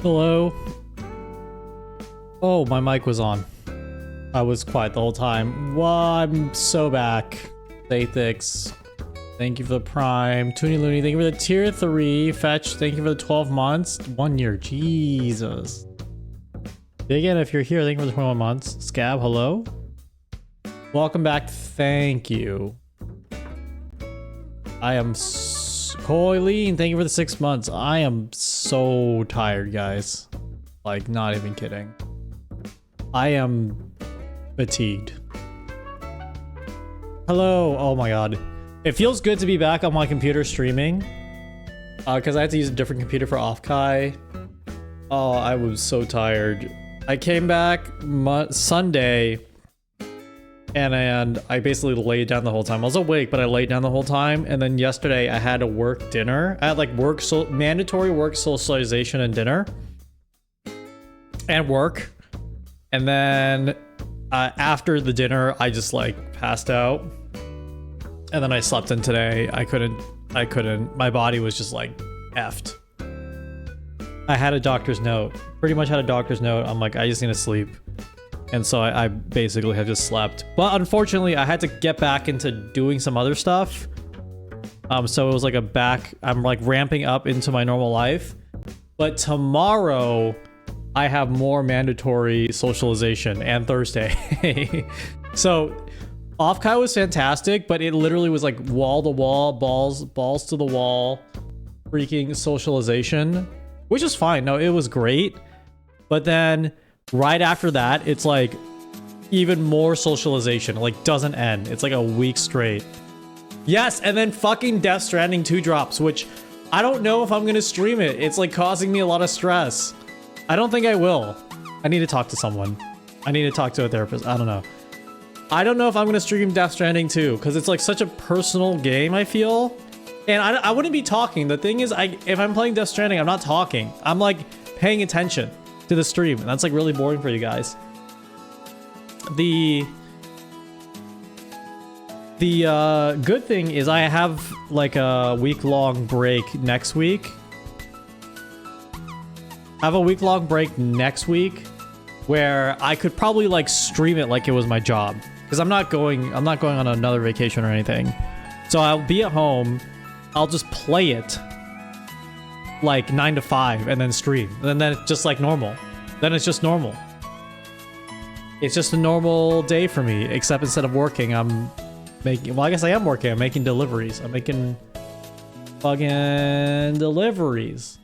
Hello. Oh, my mic was on. I was quiet the whole time. Well, I'm so back. Athix, thank you for the Prime. Toony Looney, thank you for the tier 3. Fetch, thank you for the 12 months. 1 year, Jesus. Again, if you're here, thank you for the 21 months. Scab, hello. Welcome back, thank you. I am Coileen, thank you for the 6 months. I am so tired, guys. Like, not even kidding. I am fatigued. Hello. Oh my god. It feels good to be back on my computer streaming. Because I had to use a different computer for Offkai. Oh, I was so tired. I came back Sunday. And I basically laid down the whole time. I was awake, but I laid down the whole time. And then yesterday I had to work dinner. I had like mandatory work socialization and dinner. And work. And then after the dinner, I just like passed out. And then I slept in today. I couldn't. My body was just like effed. I had a doctor's note. Pretty much had a doctor's note. I'm like, I just need to sleep. And so I basically have just slept. But unfortunately, I had to get back into doing some other stuff. So it was like I'm like ramping up into my normal life. But tomorrow, I have more mandatory socialization and Thursday. So Offkai was fantastic, but it literally was like wall to wall, balls to the wall, freaking socialization, which is fine. No, it was great. But then right after that, it's like even more socialization. It like doesn't end. It's like a week straight. Yes, and then fucking Death Stranding 2 drops, which I don't know if I'm gonna stream it. It's like causing me a lot of stress. I don't think I will. I need to talk to someone. I need to talk to a therapist. I don't know. I don't know if I'm gonna stream Death Stranding 2 because it's like such a personal game, I feel. And I wouldn't be talking. The thing is, if I'm playing Death Stranding, I'm not talking. I'm like paying attention to the stream, and that's like really boring for you guys. The good thing is I have like a week-long break next week. I have a week-long break next week where I could probably like stream it like it was my job, because I'm not going on another vacation or anything. So I'll be at home. I'll just play it like 9 to 5 and then stream. And then it's just like normal. Then it's just normal. It's just a normal day for me, except instead of working, I'm making, well, I guess I am working. I'm making deliveries. I'm making fucking deliveries.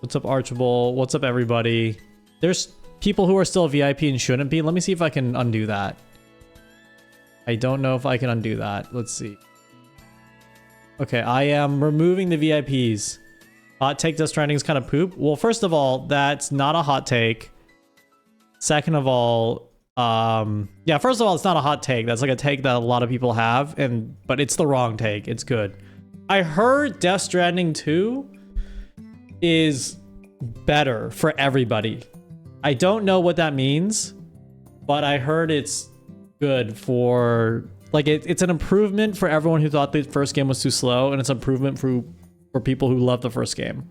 What's up, Archibald? What's up, everybody? There's people who are still VIP and shouldn't be. Let me see if I can undo that. I don't know if I can undo that. Let's see. Okay, I am removing the VIPs. Hot take, Death Stranding is kind of poop. Well, first of all, that's not a hot take. Second of all, yeah, first of all, it's not a hot take. That's like a take that a lot of people have, but it's the wrong take. It's good. I heard Death Stranding 2 is better for everybody. I don't know what that means, but I heard it's good for... Like, it's an improvement for everyone who thought the first game was too slow, and it's an improvement for people who love the first game.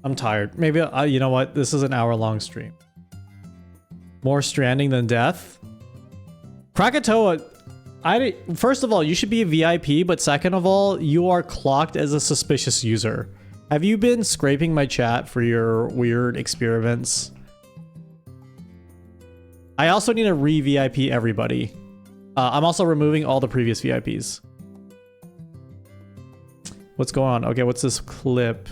I'm tired. Maybe, you know what? This is an hour-long stream. More Stranding than Death? Krakatoa, first of all, you should be a VIP, but second of all, you are clocked as a suspicious user. Have you been scraping my chat for your weird experiments? I also need to re-VIP everybody. I'm also removing all the previous VIPs. What's going on? Okay, what's this clip?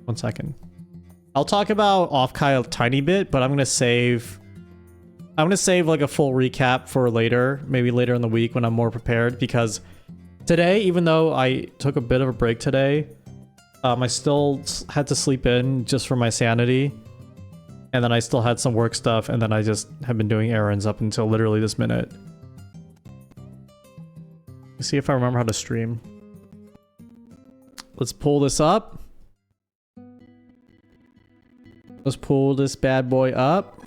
One second. I'll talk about Offkai a tiny bit, but I'm gonna save like a full recap for later, maybe later in the week when I'm more prepared, because today, even though I took a bit of a break today, I still had to sleep in just for my sanity. And then I still had some work stuff, and then I just have been doing errands up until literally this minute. Let's see if I remember how to stream. Let's pull this up. Let's pull this bad boy up.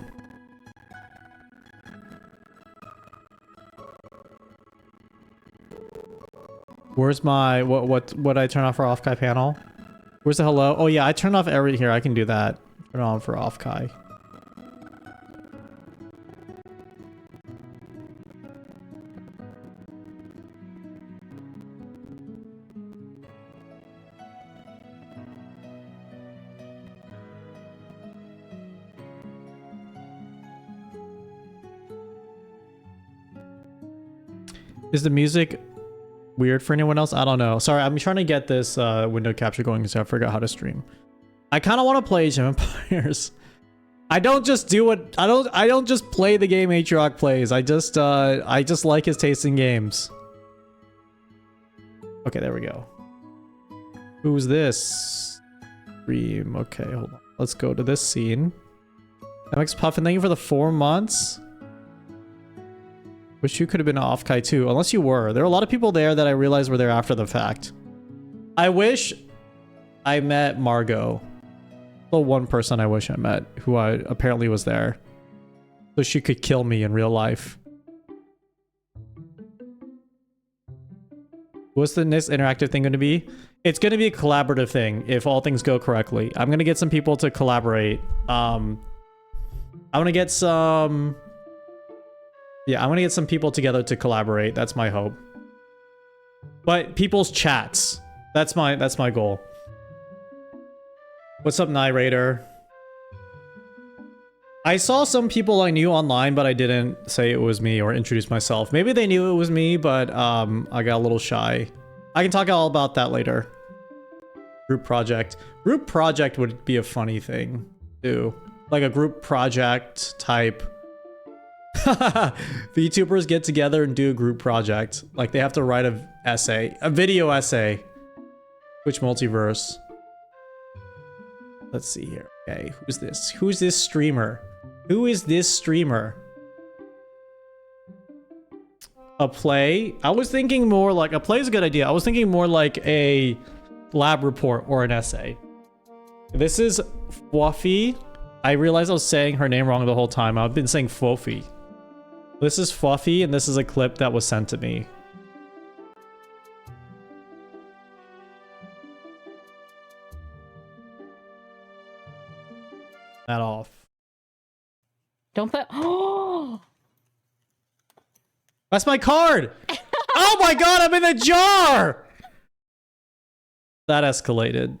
Where's my what I turn off for Offkai panel? Where's the hello? Oh yeah, I turned off every here. I can do that. Turn on for Offkai. Is the music weird for anyone else? I don't know. Sorry, I'm trying to get this window capture going so I forgot how to stream. I kind of want to play Age of Empires. I don't just do what I don't just play the game Atrioc plays. I just like his taste in games. Okay, there we go. Who's this? Stream. Okay, hold on. Let's go to this scene. MX Puffin, thank you for the 4 months. Wish you could have been Offkai too, unless you were. There are a lot of people there that I realized were there after the fact. I wish I met Margot. The one person I wish I met, who apparently was there. So she could kill me in real life. What's the next interactive thing going to be? It's going to be a collaborative thing, if all things go correctly. I'm going to get some people to collaborate. I'm going to get some... Yeah, I'm gonna get some people together to collaborate. That's my hope. But people's chats. That's my goal. What's up, Narrator? I saw some people I knew online, but I didn't say it was me or introduce myself. Maybe they knew it was me, but I got a little shy. I can talk all about that later. Group project. Group project would be a funny thing, too. Like a group project type. VTubers get together and do a group project. Like they have to write a video essay. Which multiverse? Let's see here. Okay, who's this? Who's this streamer? Who is this streamer? A play? I was thinking more like a play is a good idea. I was thinking more like a lab report or an essay. This is Fluffy. I realized I was saying her name wrong the whole time. I've been saying Fluffy. This is Fluffy, and this is a clip that was sent to me. That off. Don't put... Oh! That's my card! Oh my god, I'm in a jar! That escalated.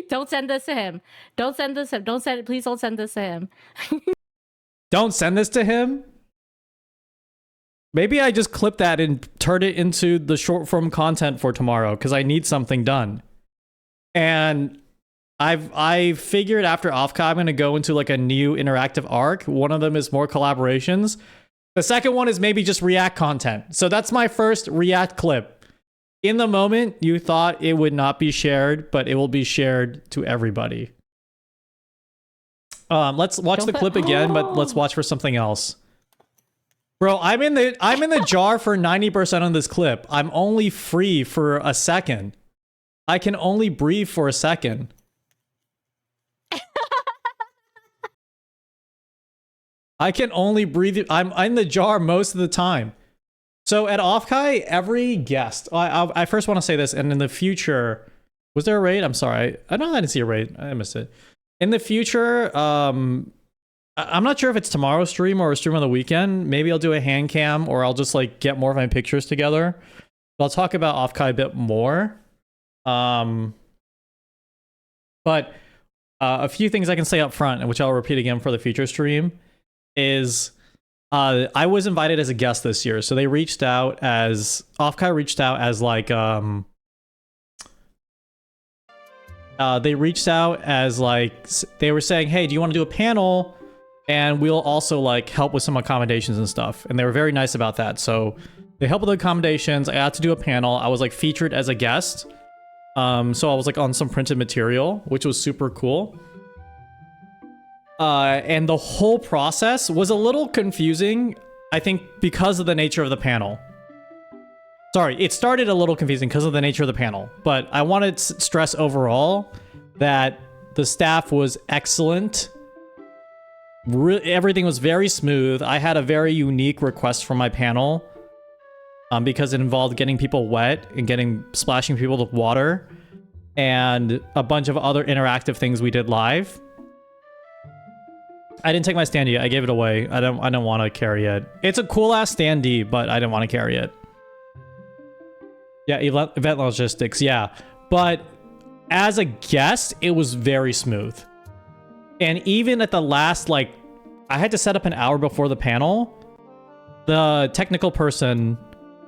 Don't send this to him. Don't send this to him. Don't send it. Please don't send this to him. Don't send this to him? Maybe I just clip that and turn it into the short form content for tomorrow because I need something done. And I figured after Offkai I'm going to go into like a new interactive arc. One of them is more collaborations. The second one is maybe just React content. So that's my first React clip. In the moment, you thought it would not be shared, but it will be shared to everybody. Let's watch the clip again, but let's watch for something else. Bro, I'm in the jar for 90% of this clip. I'm only free for a second. I can only breathe for a second. I can only breathe. I'm in the jar most of the time. So at Offkai, every guest, I first want to say this, and in the future, was there a raid? I'm sorry. I didn't see a raid. I missed it. In the future, I'm not sure if it's tomorrow's stream or a stream on the weekend. Maybe I'll do a hand cam or I'll just like get more of my pictures together. But I'll talk about Offkai a bit more. But a few things I can say up front, and which I'll repeat again for the future stream, is... I was invited as a guest this year, so they reached out as Offkai reached out as like they reached out as like they were saying, hey, do you want to do a panel, and we'll also like help with some accommodations and stuff, and they were very nice about that. So they helped with the accommodations. I had to do a panel. I was like featured as a guest, so I was like on some printed material, which was super cool. And the whole process was a little confusing, I think, because of the nature of the panel. Sorry, it started a little confusing because of the nature of the panel, but I wanted to stress overall that the staff was excellent. Everything was very smooth. I had a very unique request from my panel because it involved getting people wet and splashing people with water and a bunch of other interactive things we did live. I didn't take my standee. I gave it away. I don't want to carry it. It's a cool ass standee, but I didn't want to carry it. Yeah, event logistics. Yeah, but as a guest, it was very smooth. And even at the last, like, I had to set up an hour before the panel. The technical person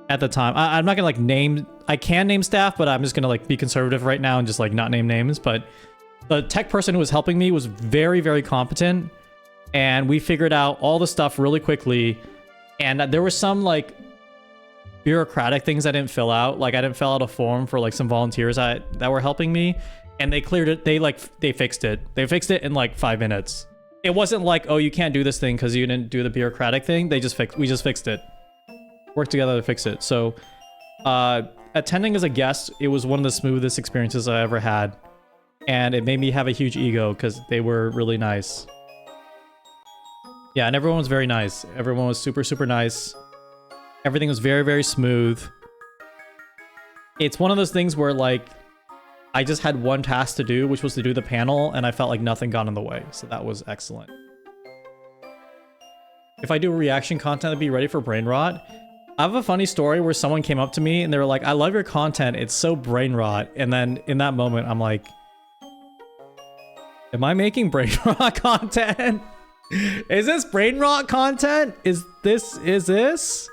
at the time, I'm not gonna like name. I can name staff, but I'm just gonna like be conservative right now and just like not name names. But the tech person who was helping me was very, very competent. And we figured out all the stuff really quickly. And there were some like bureaucratic things I didn't fill out. Like I didn't fill out a form for like some volunteers that were helping me. And they cleared it. They fixed it. They fixed it in like 5 minutes. It wasn't like, oh, you can't do this thing because you didn't do the bureaucratic thing. We just fixed it. Worked together to fix it. So attending as a guest, it was one of the smoothest experiences I ever had. And it made me have a huge ego because they were really nice. Yeah, and everyone was very nice. Everyone was super, super nice. Everything was very, very smooth. It's one of those things where, like, I just had one task to do, which was to do the panel, and I felt like nothing got in the way. So that was excellent. If I do reaction content, I'd be ready for brain rot. I have a funny story where someone came up to me and they were like, I love your content. It's so brain rot. And then in that moment, I'm like, am I making brain rot content? Is this brain rot content? Is this? Is it?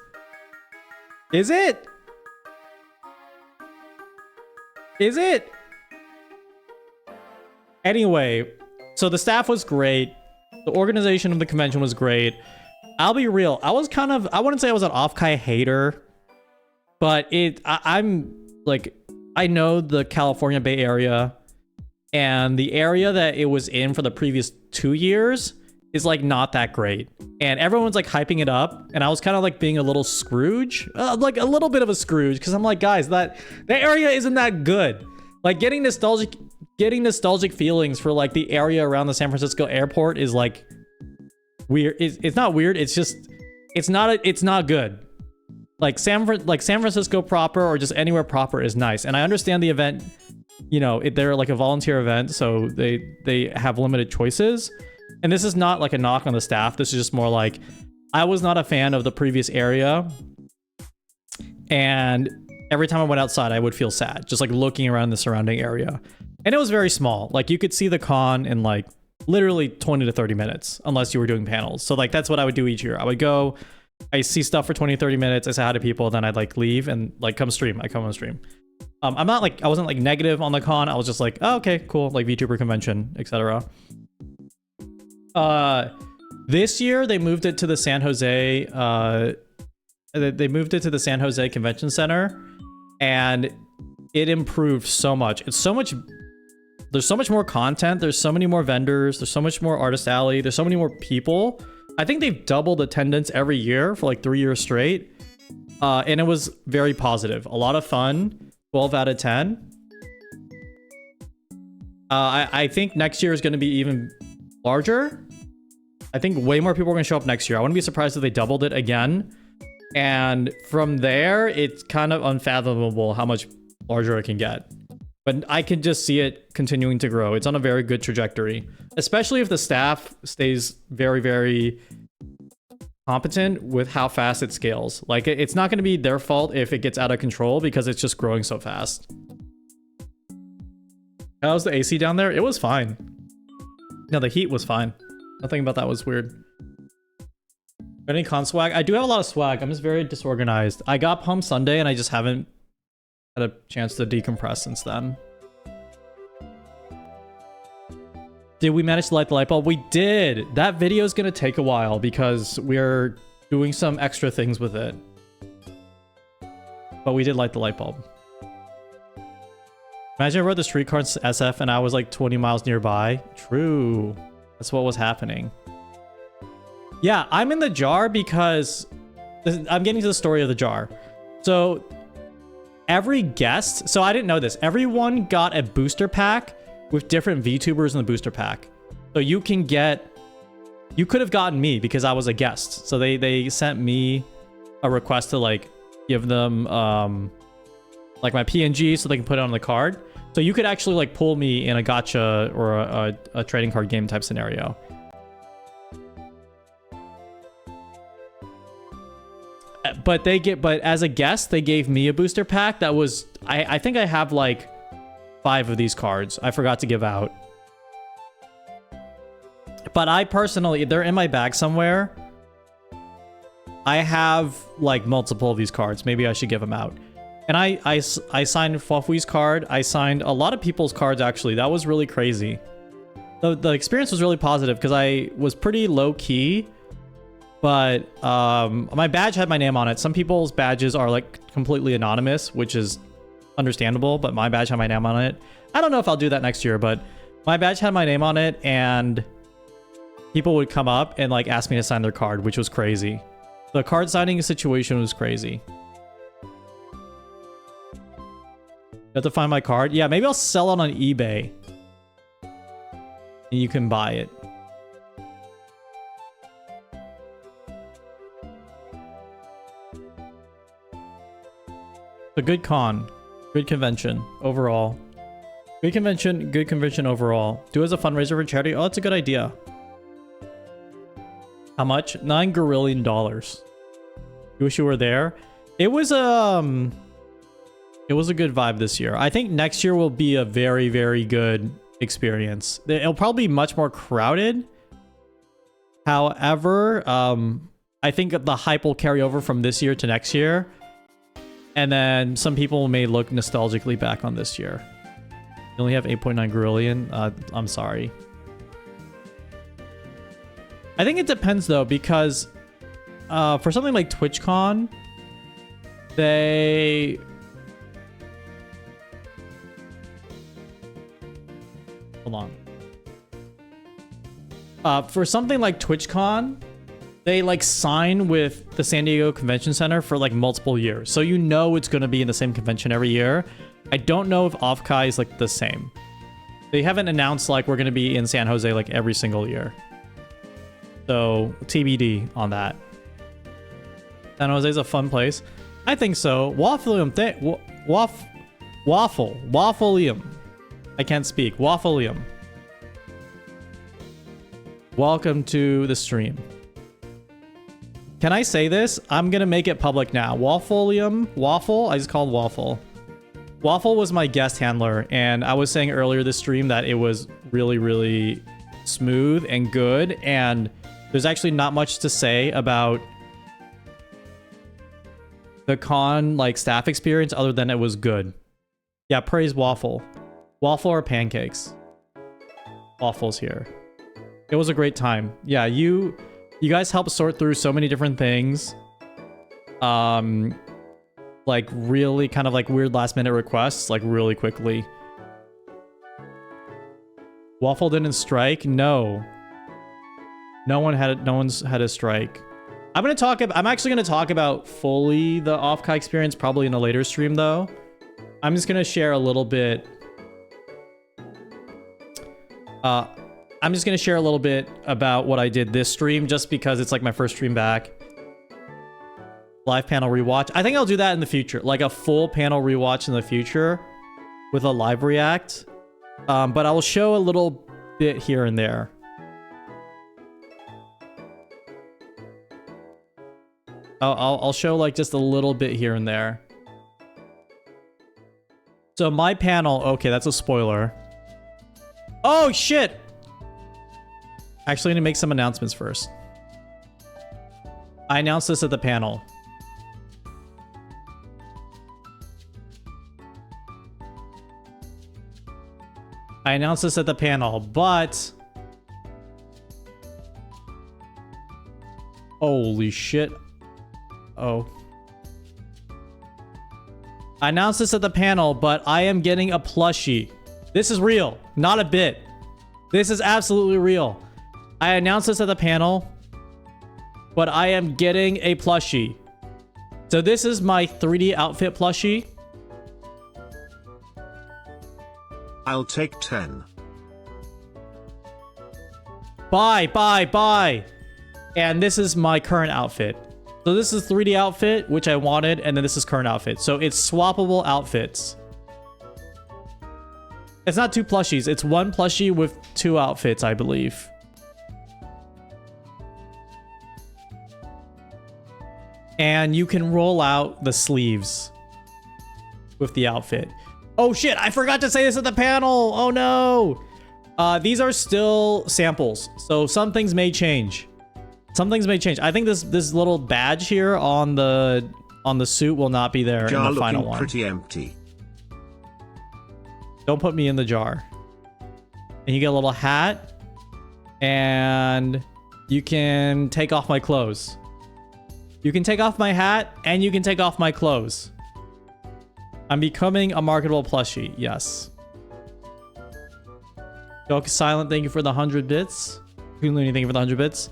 Anyway, so the staff was great. The organization of the convention was great. I'll be real. I wouldn't say I was an Offkai hater, but I'm like, I know the California Bay Area, and the area that it was in for the previous 2 years is like not that great. And everyone's like hyping it up. And I was kind of like being a little Scrooge, like a little bit of a Scrooge. Cause I'm like, guys, that area isn't that good. Like getting nostalgic feelings for like the area around the San Francisco airport is like weird. It's not weird. It's just, it's not good. Like San Francisco proper or just anywhere proper is nice. And I understand the event, you know, they're like a volunteer event. So they have limited choices. And this is not like a knock on the staff. This is just more like, I was not a fan of the previous area. And every time I went outside, I would feel sad, just like looking around the surrounding area. And it was very small. Like you could see the con in like literally 20 to 30 minutes, unless you were doing panels. So like, that's what I would do each year. I would go, I see stuff for 20, 30 minutes. I say hi to people. Then I'd like leave and like come stream. I come on stream. I'm not like, I wasn't like negative on the con. I was just like, oh, okay, cool. Like VTuber convention, etc. This year they moved it to the San Jose, they moved it to the San Jose Convention Center, and it improved so much. It's so much, there's so much more content. There's so many more vendors. There's so much more Artist Alley. There's so many more people. I think they've doubled attendance every year for like 3 years straight. And it was very positive. A lot of fun. 12 out of 10. I think next year is going to be even larger. I think way more people are going to show up next year. I wouldn't be surprised if they doubled it again. And from there, it's kind of unfathomable how much larger it can get. But I can just see it continuing to grow. It's on a very good trajectory, especially if the staff stays very, very competent with how fast it scales. Like, it's not going to be their fault if it gets out of control because it's just growing so fast. How's the AC down there? It was fine. No, the heat was fine. Nothing about that was weird. Any con swag? I do have a lot of swag. I'm just very disorganized. I got Palm Sunday and I just haven't had a chance to decompress since then. Did we manage to light the light bulb? We did. That video is going to take a while because we're doing some extra things with it. But we did light the light bulb. Imagine I rode the streetcar in SF and I was like 20 miles nearby. True. That's what was happening. Yeah, I'm in the jar because I'm getting to the story of the jar. So every guest, so I didn't know this, everyone got a booster pack with different VTubers in the booster pack. So you can get you could have gotten me because I was a guest. So they sent me a request to like give them like my PNG so they can put it on the card. So you could actually like pull me in a gacha or a trading card game type scenario. But as a guest, they gave me a booster pack that was, I think I have like 5 of these cards I forgot to give out. But I personally, they're in my bag somewhere. I have like multiple of these cards. Maybe I should give them out. And I signed Fluffy's card. I signed a lot of people's cards actually. That was really crazy. The experience was really positive because I was pretty low key. But my badge had my name on it. Some people's badges are like completely anonymous, which is understandable, but my badge had my name on it. I don't know if I'll do that next year, but my badge had my name on it, and people would come up and like ask me to sign their card, which was crazy. The card signing situation was crazy. You have to find my card. Yeah, maybe I'll sell it on eBay. And you can buy it. A good con. Good convention overall. Good convention overall. Do as a fundraiser for charity. Oh, that's a good idea. How much? $9 gorillion. You wish you were there. It was a good vibe this year. I think next year will be a very, very good experience. It'll probably be much more crowded. However, I think the hype will carry over from this year to next year. And then some people may look nostalgically back on this year. You only have 8.9 gorillion. I'm sorry. I think it depends though, because for something like TwitchCon, they... Hold on. For something like TwitchCon, they like sign with the San Diego Convention Center for like multiple years. So you know it's going to be in the same convention every year. I don't know if Offkai is like the same. They haven't announced like we're going to be in San Jose like every single year. So TBD on that. San Jose is a fun place. I think so. Waffleium. Waffleium. I can't speak. Waffleium. Welcome to the stream. Can I say this? I'm gonna make it public now. Waffleium. Waffle? I just called Waffle. Waffle was my guest handler, and I was saying earlier this stream that it was really, really smooth and good, and there's actually not much to say about the con like staff experience other than it was good. Yeah, praise Waffle. Waffle or pancakes? Waffle's here. It was a great time. Yeah, you guys helped sort through so many different things. Like really kind of like weird last minute requests, like really quickly. Waffle didn't strike? No. No one's had a strike. I'm actually gonna talk about fully the Offkai experience probably in a later stream though. I'm just gonna share a little bit. I'm just gonna share a little bit about what I did this stream just because it's like my first stream back. Live panel rewatch. I think I'll do that in the future, like a full panel rewatch in the future with a live react. But I will show a little bit here and there. I'll show like just a little bit here and there. So my panel, okay, that's a spoiler. Oh shit! Actually, I need to make some announcements first. I announced this at the panel. I announced this at the panel, but... Holy shit. Oh. I announced this at the panel, but I am getting a plushie. This is real, not a bit. This is absolutely real. I announced this at the panel, but I am getting a plushie. So this is my 3D outfit plushie. I'll take 10. Buy. And this is my current outfit. So this is 3D outfit, which I wanted, and then this is current outfit. So it's swappable outfits. It's not 2 plushies. It's 1 plushie with 2 outfits, I believe. And you can roll out the sleeves with the outfit. Oh shit, I forgot to say this at the panel. Oh no. These are still samples, so some things may change. Some things may change. I think this little badge here on the suit will not be there in the final one. Pretty empty. Don't put me in the jar. And you get a little hat, and you can take off my clothes. You can take off my hat, and you can take off my clothes. I'm becoming a marketable plushie. Yes. Joke Silent, thank you for the 100 bits. Looney, thank you for the 100 bits.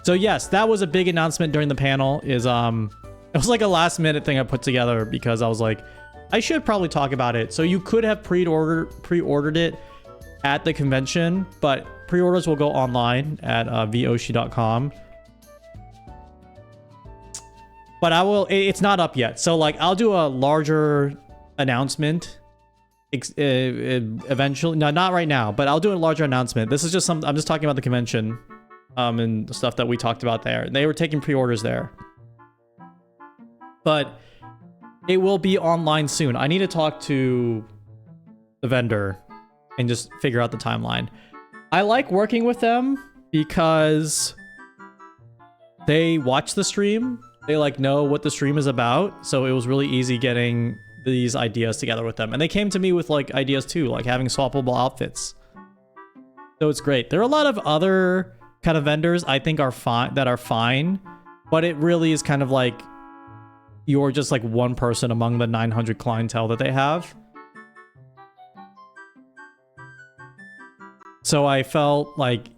So yes, that was a big announcement during the panel. It was like a last minute thing I put together because I was like, I should probably talk about it. So you could have pre-ordered it at the convention, but pre-orders will go online at voshi.com. But it's not up yet. So like I'll do a larger announcement eventually. No, not right now, but I'll do a larger announcement. This is just I'm just talking about the convention and the stuff that we talked about there. They were taking pre-orders there. But it will be online soon. I need to talk to the vendor and just figure out the timeline. I like working with them because they watch the stream. They like know what the stream is about. So it was really easy getting these ideas together with them. And they came to me with like ideas too, like having swappable outfits. So it's great. There are a lot of other kind of vendors I think are fine, but it really is kind of like you're just like one person among the 900 clientele that they have. So I felt like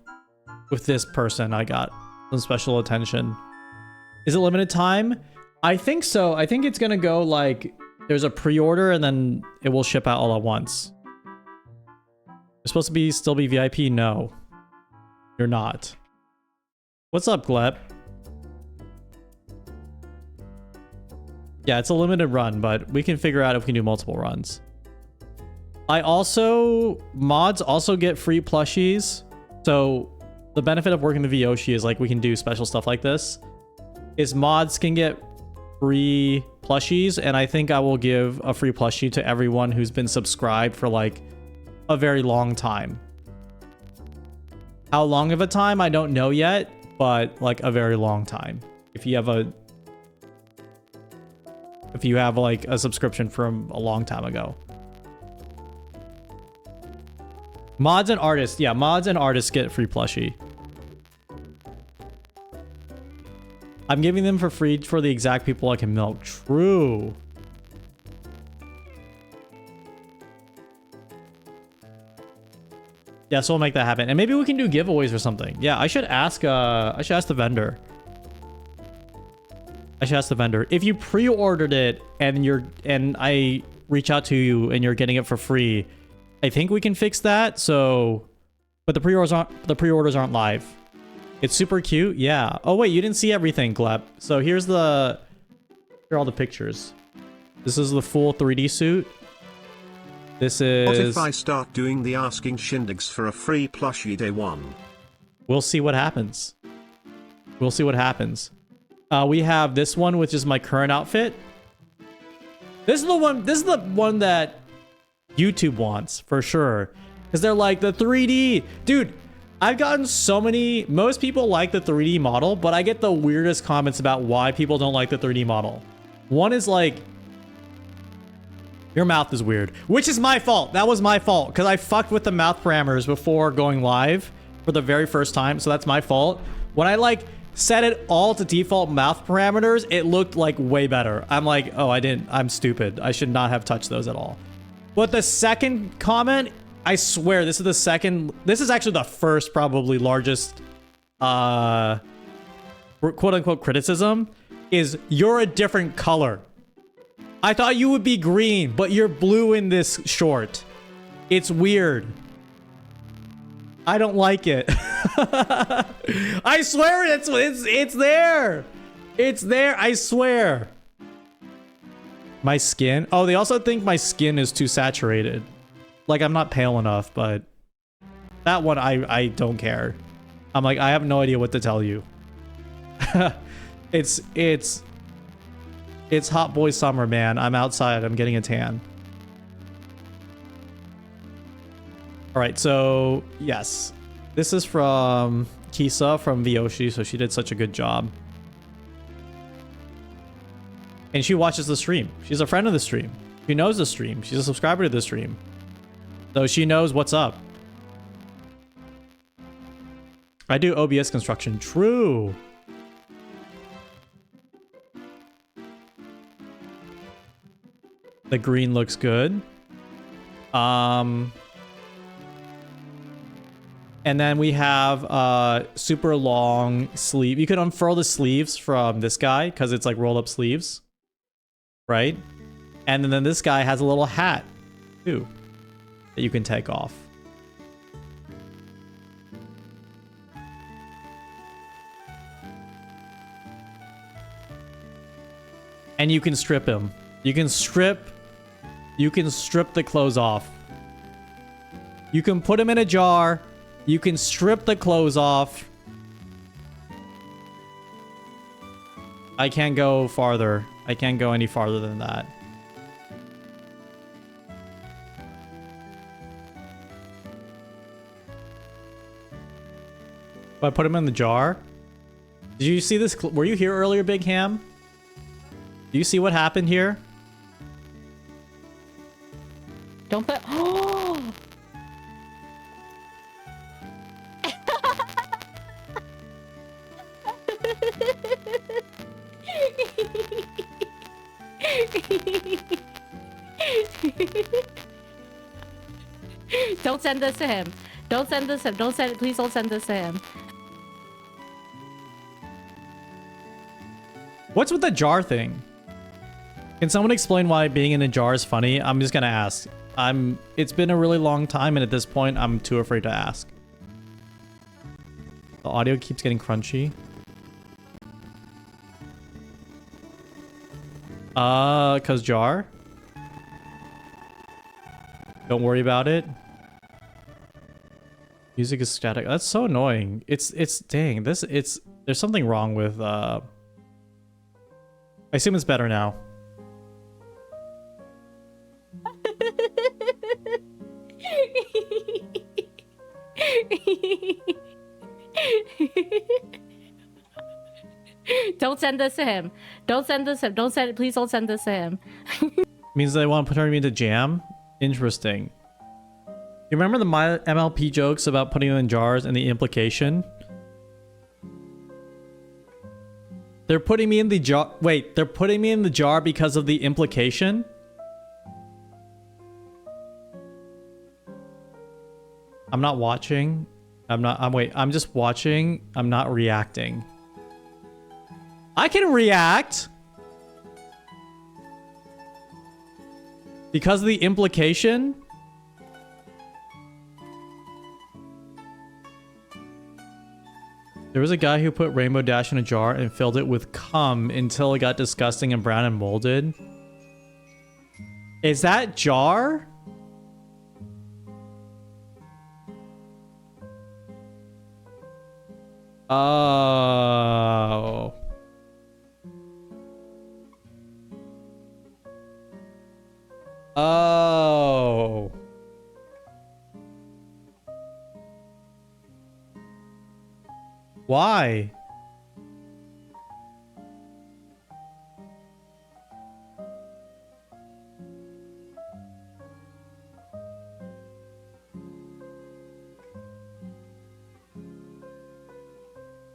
with this person, I got some special attention. Is it limited time? I think so. I think it's gonna go like there's a pre-order and then it will ship out all at once. You're supposed to still be VIP? No, you're not. What's up, Glep? Yeah, it's a limited run, but we can figure out if we can do multiple runs. Mods also get free plushies. So the benefit of working the Voshi is like we can do special stuff like this. Is mods can get free plushies, and I think I will give a free plushie to everyone who's been subscribed for like a very long time. How long of a time, I don't know yet, but like a very long time. If you have like a subscription from a long time ago. Mods and artists. Yeah, mods and artists get free plushie. I'm giving them for free for the exact people I can milk. True. Yeah, so we'll make that happen. And maybe we can do giveaways or something. Yeah, I should ask the vendor. I should ask the vendor. If you pre-ordered it and I reach out to you and you're getting it for free, I think we can fix that. So, but the pre-orders aren't live. It's super cute. Yeah. Oh wait, you didn't see everything, Glep. So here are all the pictures. This is the full 3D suit. This is... What if I start doing the asking shindigs for a free plushie day one? We'll see what happens. We'll see what happens. We have this one, which is my current outfit. This is the one that YouTube wants for sure. Because they're like the 3D. Dude, I've gotten so many... Most people like the 3D model, but I get the weirdest comments about why people don't like the 3D model. One is like... Your mouth is weird. Which is my fault. That was my fault. Because I fucked with the mouth parameters before going live for the very first time. So that's my fault. When I like set it all to default mouth parameters, it looked like way better. I'm like, oh, I'm stupid. I should not have touched those at all. But the second comment... I swear, this is actually the first probably largest, quote unquote criticism, is you're a different color. I thought you would be green, but you're blue in this short. It's weird. I don't like it. I swear it's there. It's there. I swear. My skin. Oh, they also think my skin is too saturated. Like I'm not pale enough, but that one I don't care. I'm like, I have no idea what to tell you. It's hot boy summer, man. I'm outside. I'm getting a tan. All right, so yes, this is from Kisa from Vyoshi, so she did such a good job. And she watches the stream. She's a friend of the stream. She knows the stream. She's a subscriber to the stream. So she knows what's up. I do OBS construction. True. The green looks good. And then we have super long sleeve. You can unfurl the sleeves from this guy because it's like rolled up sleeves. Right? And then this guy has a little hat too that you can take off. And you can strip him. You can strip the clothes off. You can put him in a jar. You can strip the clothes off. I can't go farther. I can't go any farther than that. But I put him in the jar. Did you see this? Were you here earlier, Big Ham? Do you see what happened here? Don't put. Oh! Don't send this to him. Don't send this to him. Don't send it. Please don't send this to him. What's with the jar thing? Can someone explain why being in a jar is funny? I'm just gonna ask. It's been a really long time, and at this point, I'm too afraid to ask. The audio keeps getting crunchy. Cause jar? Don't worry about it. Music is static. That's so annoying. It's dang, there's something wrong with I assume it's better now. Don't send this to him. Don't send this to him. Don't send it. Please don't send this to him. Means they want to turn me into jam? Interesting. You remember the my MLP jokes about putting them in jars and the implication? They're putting me in the jar. Wait, they're putting me in the jar because of the implication? I'm not watching. I'm just watching. I'm not reacting. I can react. Because of the implication? There was a guy who put Rainbow Dash in a jar and filled it with cum until it got disgusting and brown and molded. Is that jar? Oh. Oh. Why?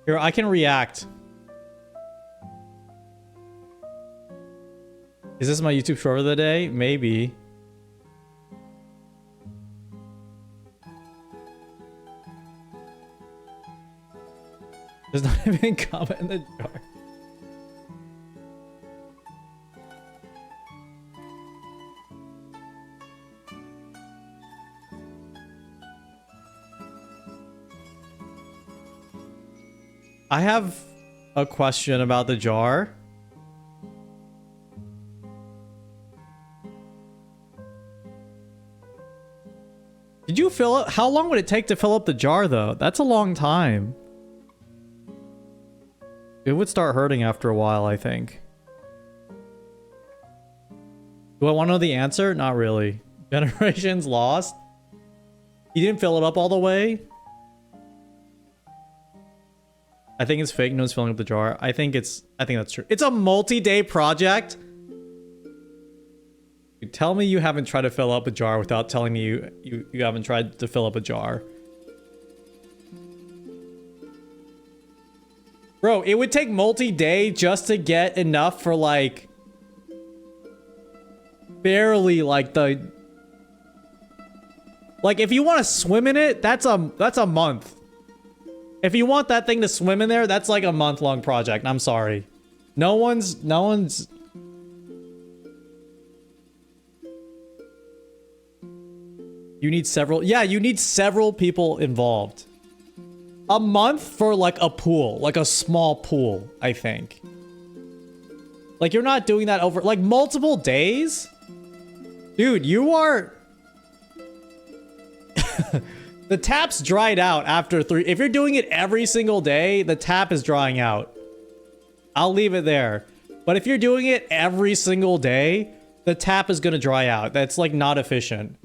Here, I can react. Is this my YouTube short of the day? Maybe. There's not even comment in the jar. I have a question about the jar. Did you fill it? How long would it take to fill up the jar, though? That's a long time. It would start hurting after a while, I think. Do I want to know the answer? Not really. Generations lost? You didn't fill it up all the way? I think it's fake. No one's filling up the jar. I think that's true. It's a multi-day project. Tell me you haven't tried to fill up a jar without telling me you haven't tried to fill up a jar. Bro, it would take multi-day just to get enough for like barely like the like if you want to swim in it, that's a month. If you want that thing to swim in there, that's like a month-long project. I'm sorry. No one's You need several. Yeah, you need several people involved. A month for like a pool, like a small pool, I think. Like you're not doing that over like multiple days? Dude, you are the tap's dried out after 3. If you're doing it every single day, the tap is drying out. I'll leave it there. But if you're doing it every single day, the tap is gonna dry out. That's like not efficient.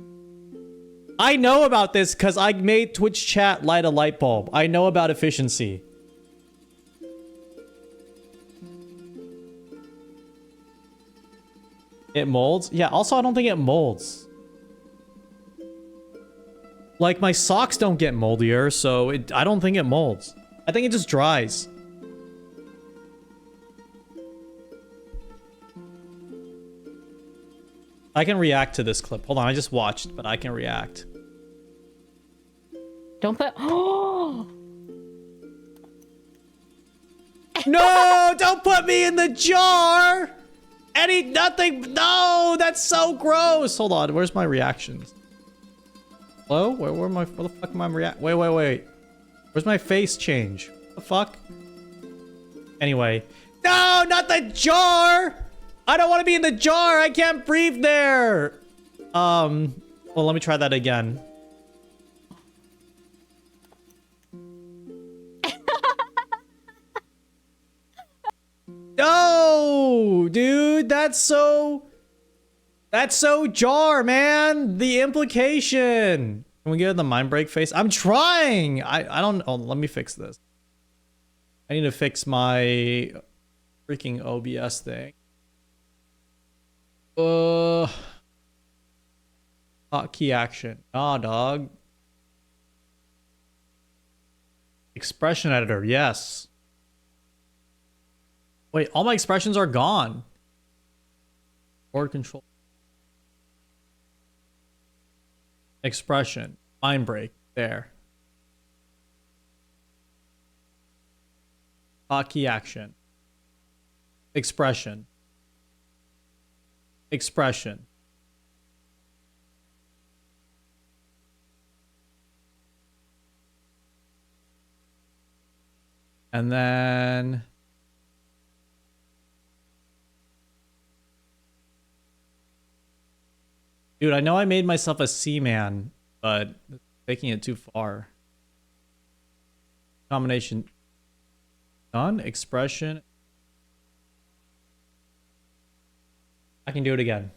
I know about this because I made Twitch chat light a light bulb. I know about efficiency. It molds? Yeah, also I don't think it molds. Like my socks don't get moldier, so I don't think it molds. I think it just dries. I can react to this clip. Hold on, I just watched, but I can react. Don't put. Oh. No, don't put me in the jar. Nothing. No, that's so gross. Hold on, where's my reactions? Hello? Where the fuck am I react? Wait. Where's my face change? What the fuck? Anyway. No, not the jar. I don't want to be in the jar. I can't breathe there. Well, let me try that again. No, dude, that's so jar, man. The implication. Can we get the mind break face? I'm trying. I don't. Oh, let me fix this. I need to fix my freaking OBS thing. Hotkey action. Ah, dog. Expression editor. Yes. Wait, all my expressions are gone. Board control. Expression. Mind break. There. Hotkey action. Expression. Expression. And then dude, I know I made myself a C-man, but taking it too far. Combination. Done. Expression. I can do it again.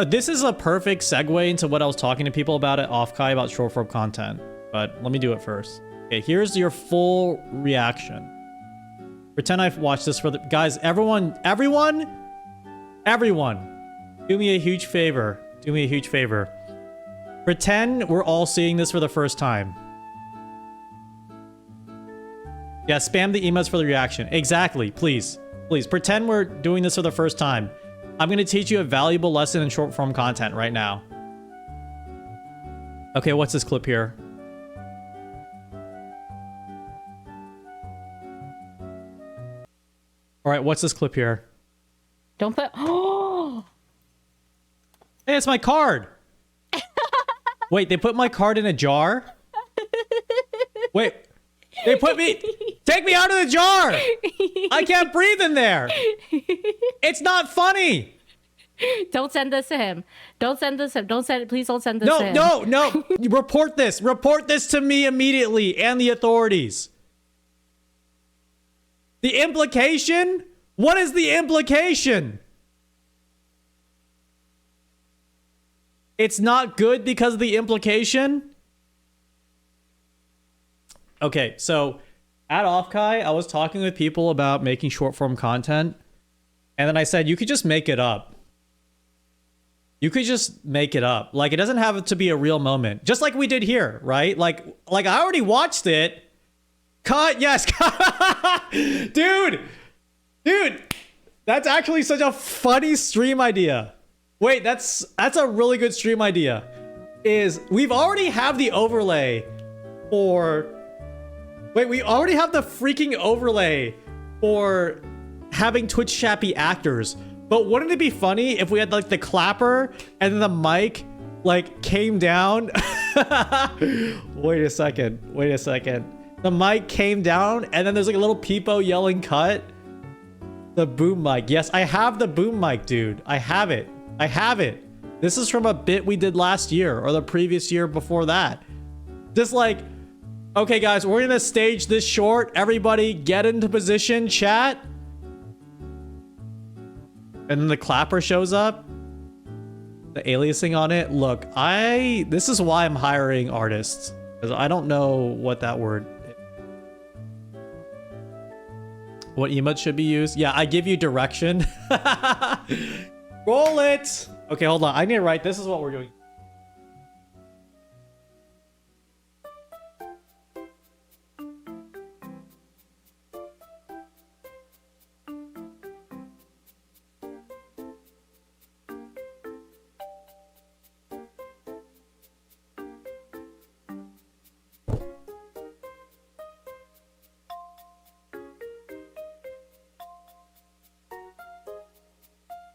This is a perfect segue into what I was talking to people about at Offkai about short form content. But let me do it first. Okay, here's your full reaction. Pretend I've watched this for the guys. Everyone, do me a huge favor. Do me a huge favor. Pretend we're all seeing this for the first time. Yeah, spam the emails for the reaction. Exactly, please. Please, pretend we're doing this for the first time. I'm going to teach you a valuable lesson in short form content right now. Okay, what's this clip here? All right, what's this clip here? Don't put. Oh. Hey, it's my card. Wait, they put my card in a jar? Wait, they put me... Take me out of the jar! I can't breathe in there! It's not funny! Don't send this to him. Don't send this to him. Don't send it. Please don't send this to him. No. Report this. Report this to me immediately and the authorities. The implication? What is the implication? It's not good because of the implication? Okay, so at Offkai, I was talking with people about making short form content. And then I said, you could just make it up. You could just make it up. Like, it doesn't have to be a real moment. Just like we did here, right? Like I already watched it. Cut, yes. Dude, that's actually such a funny stream idea. Wait, that's a really good stream idea. We've already have the overlay for... Wait, we already have the freaking overlay for having Twitch chat be actors. But wouldn't it be funny if we had like the clapper and then the mic like came down? Wait a second. The mic came down and then there's like a little peepo yelling cut. The boom mic. Yes, I have the boom mic, dude. I have it. This is from a bit we did last year or the previous year before that. Just like, okay guys, we're gonna stage this short. Everybody get into position, chat. And then the clapper shows up. The aliasing on it. Look, this is why I'm hiring artists. Because I don't know what that word is. What emote should be used? Yeah, I give you direction. Roll it! Okay, hold on. I need to write. This is what we're doing.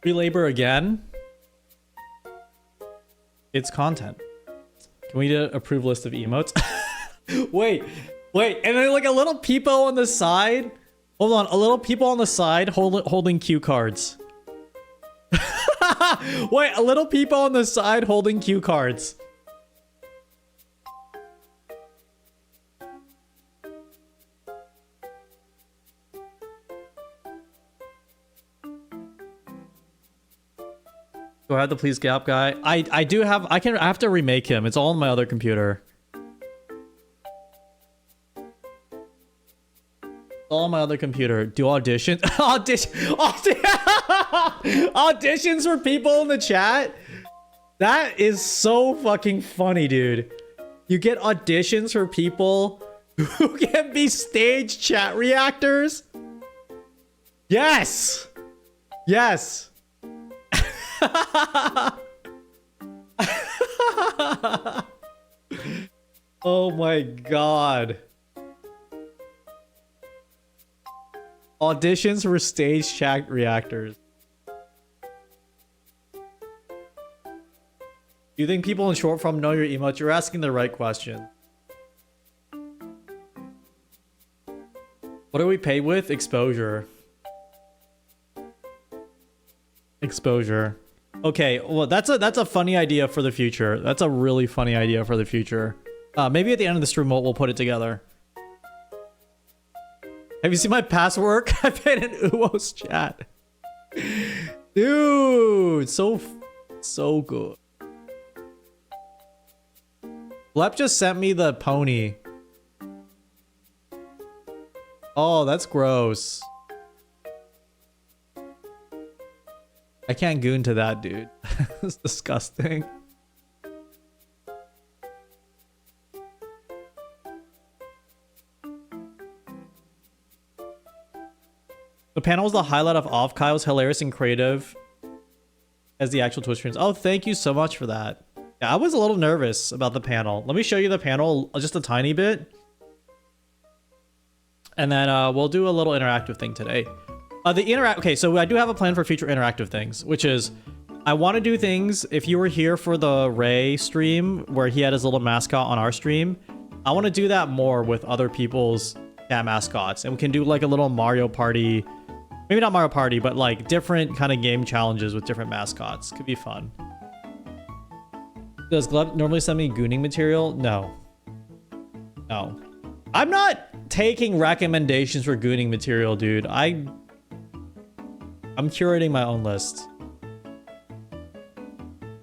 Relabor again. It's content. Can we do an approved list of emotes? wait, and then like a little peepo on the side. Hold on, a little peepo on the side holding cue cards. Wait, a little peepo on the side holding cue cards. Do I have the please gap guy? I do have. I have to remake him. It's all on my other computer. All on my other computer. Do auditions. Auditions for people in the chat. That is so fucking funny, dude. You get auditions for people who can be stage chat reactors. Yes. Oh my god. Auditions for stage chat reactors. You think people in short form know your emotes? You're asking the right question. What do we pay with? Exposure. Okay, well that's a funny idea for the future. That's a really funny idea for the future. Maybe at the end of the stream we'll put it together. Have you seen my past work? I've been in Uwo's chat. Dude, so good. Lep just sent me the pony. Oh, that's gross. I can't goon to that, dude. It's disgusting. The panel was the highlight of Offkai. Was hilarious and creative as the actual Twitch streams. Oh, thank you so much for that. Yeah, I was a little nervous about the panel. Let me show you the panel just a tiny bit. And then we'll do a little interactive thing today. Okay, so I do have a plan for future interactive things, which is I want to do things. If you were here for the Ray stream where he had his little mascot on our stream, I want to do that more with other people's cat mascots. And we can do like a little Mario Party. Maybe not Mario Party, but like different kind of game challenges with different mascots. Could be fun. Does Gleb normally send me gooning material? No. No. I'm not taking recommendations for gooning material, dude. I'm curating my own list.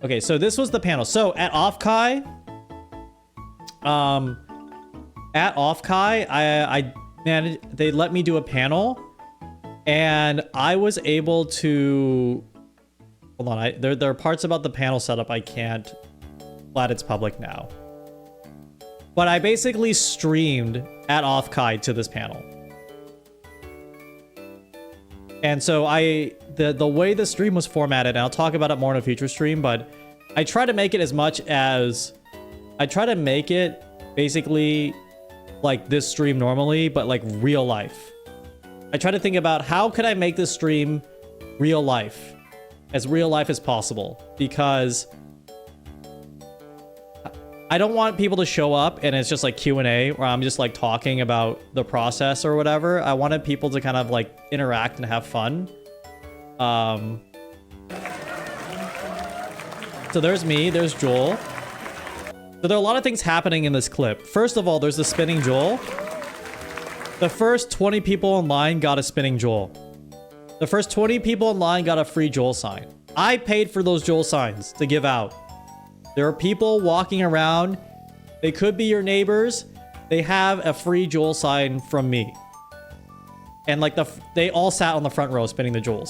Okay, so this was the panel. So at Offkai, I managed, they let me do a panel, and I was able to, hold on, there are parts about the panel setup I can't, glad it's public now. But I basically streamed at Offkai to this panel. And so the way the stream was formatted, and I'll talk about it more in a future stream, but I try to make it as much as, I try to make it basically like this stream normally, but like real life. I try to think about how could I make this stream real life as possible, because I don't want people to show up and it's just like Q&A where I'm just like talking about the process or whatever. I wanted people to kind of like interact and have fun. So there's me, there's Joel. So there are a lot of things happening in this clip. First of all, there's the spinning Joel. The first 20 people in line got a spinning Joel. The first 20 people in line got a free Joel sign. I paid for those Joel signs to give out. There are people walking around. They could be your neighbors. They have a free Joel sign from me. And like they all sat on the front row spinning the Joels.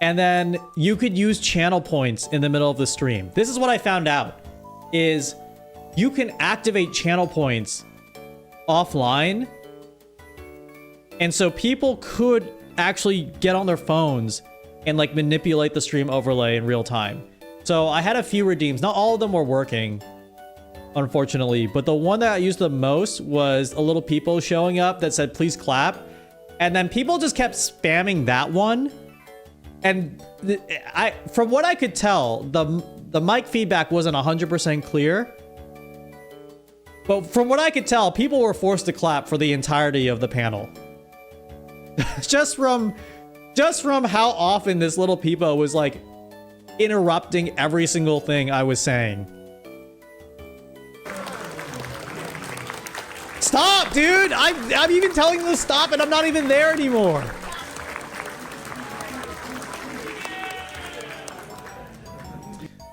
And then you could use channel points in the middle of the stream. This is what I found out, is you can activate channel points offline. And so people could actually get on their phones and like manipulate the stream overlay in real time. So I had a few redeems. Not all of them were working, unfortunately, but the one that I used the most was a little people showing up that said, please clap. And then people just kept spamming that one. And from what I could tell, the mic feedback wasn't 100% clear. But from what I could tell, people were forced to clap for the entirety of the panel. Just from how often this little peepo was like interrupting every single thing I was saying. Stop, dude! I'm even telling them to stop and I'm not even there anymore.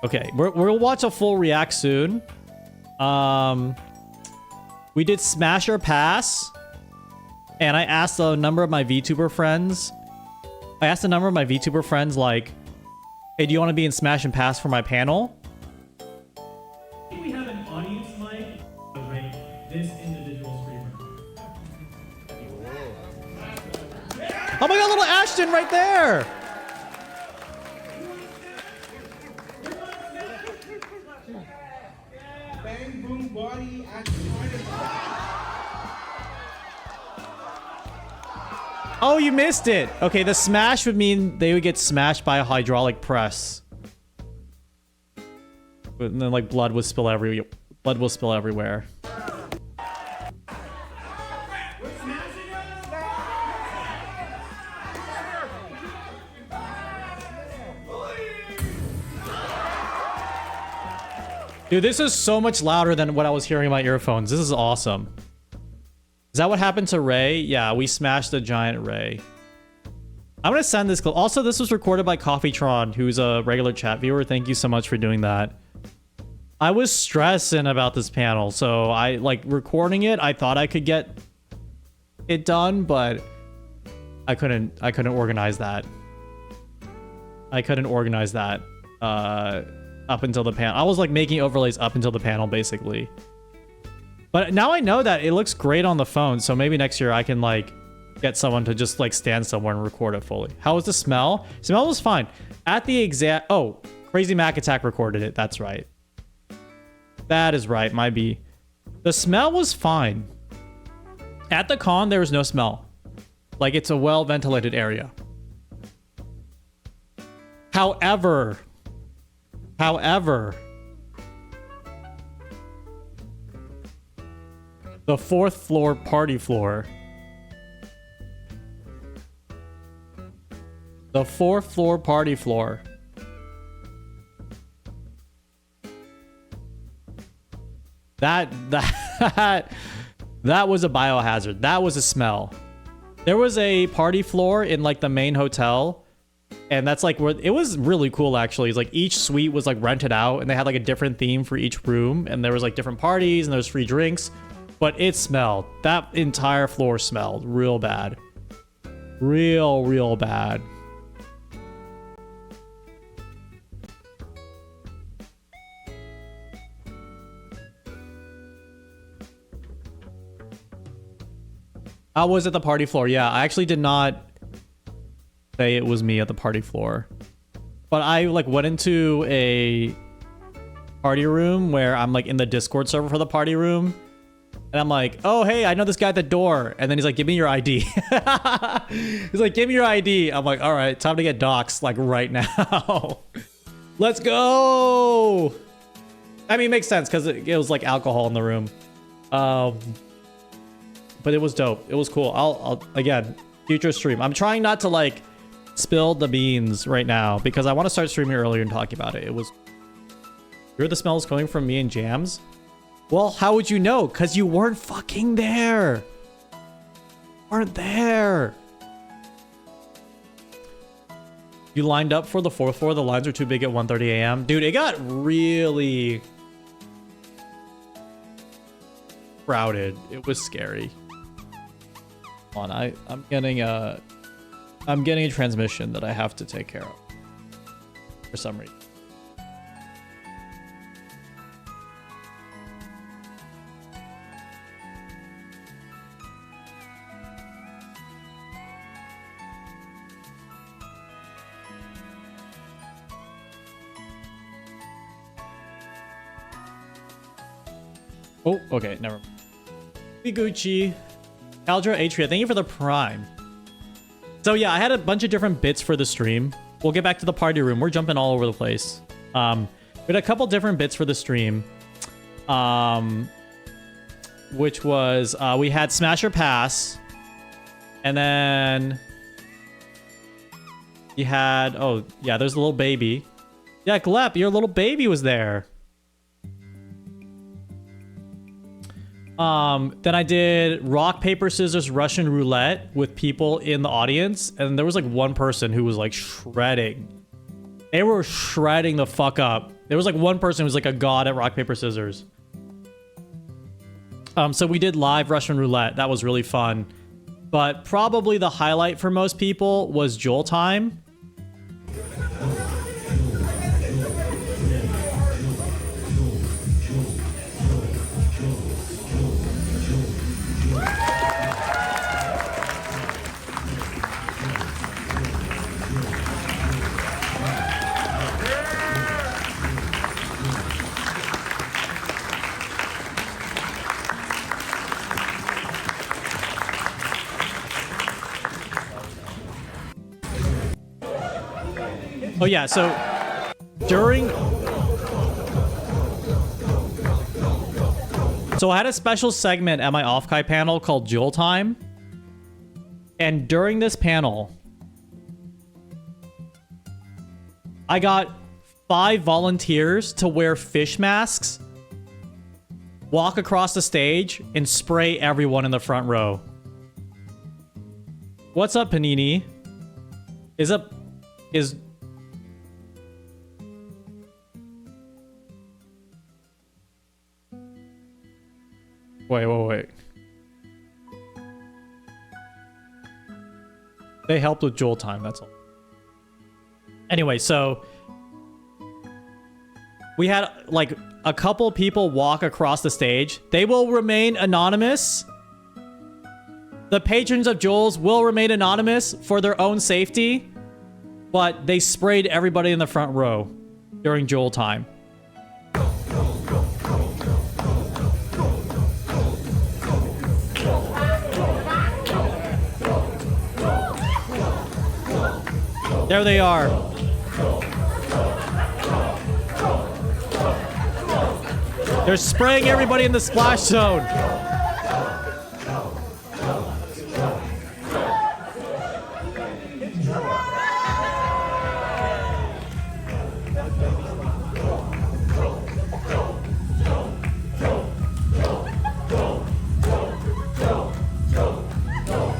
Okay, we'll watch a full react soon. We did Smash or Pass. And I asked a number of my VTuber friends. Like, hey, do you want to be in Smash and Pass for my panel? We have an audience mic to rate this individual streamer. Oh my god, little Ashton right there! Bang, boom, body, Oh, you missed it. Okay, the smash would mean they would get smashed by a hydraulic press. And then like blood will spill everywhere. Dude, this is so much louder than what I was hearing in my earphones. This is awesome. Is that what happened to Ray? Yeah, we smashed the giant Ray. I'm gonna send this clip. Also, this was recorded by Coffeetron, who's a regular chat viewer. Thank you so much for doing that. I was stressing about this panel, so I like recording it. I thought I could get it done, but I couldn't organize that. Up until the panel. I was like making overlays up until the panel, basically. But now I know that it looks great on the phone, so maybe next year I can like get someone to just like stand somewhere and record it fully. How was the smell? Smell was fine. At the exact... Oh, Crazy Mac Attack recorded it. That's right. That is right. Might be. The smell was fine. At the con, there was no smell. Like, it's a well-ventilated area. However, the 4th floor party floor. The 4th floor party floor. That was a biohazard. That was a smell. There was a party floor in like the main hotel, and that's like where it was really cool actually. It's like each suite was like rented out and they had like a different theme for each room, and there was like different parties and there was free drinks, but it smelled. That entire floor smelled real bad. Real bad. I was at the party floor. Yeah, I actually did not say it was me at the party floor. But I like went into a party room where I'm like in the Discord server for the party room. And I'm like, oh, hey, I know this guy at the door. And then he's like, give me your ID. He's like, give me your ID. I'm like, all right, time to get doxxed like right now. Let's go. I mean, it makes sense because it was like alcohol in the room. But it was dope. It was cool. I'll again, future stream. I'm trying not to like spill the beans right now because I want to start streaming earlier and talking about it. It was... You heard the smells coming from me and Jams? Well, how would you know? Because you weren't fucking there. Weren't there. You lined up for the 4th floor. The lines are too big at 1:30 a.m. Dude, it got really crowded. It was scary. Hold on, I'm getting a transmission that I have to take care of for some reason. Oh, okay, never mind. Gucci. Caldra Atria, thank you for the prime. So yeah, I had a bunch of different bits for the stream. We'll get back to the party room. We're jumping all over the place. We had a couple different bits for the stream. Which was, we had Smash or Pass. And then... you had, oh yeah, there's a little baby. Yeah, Glep, your little baby was there. Then I did rock, paper, scissors, Russian roulette with people in the audience. And there was like one person who was like shredding. They were shredding the fuck up. There was like one person who was like a god at rock, paper, scissors. So we did live Russian roulette. That was really fun. But probably the highlight for most people was Joel time. Oh yeah, so during... So I had a special segment at my Offkai panel called Jewel Time. And during this panel, I got 5 volunteers to wear fish masks, walk across the stage, and spray everyone in the front row. What's up, Panini? Wait. They helped with Joel time, that's all. Anyway, so we had like a couple people walk across the stage. They will remain anonymous. The patrons of Joel's will remain anonymous for their own safety, but they sprayed everybody in the front row during Joel time. There they are. They're spraying everybody in the splash zone.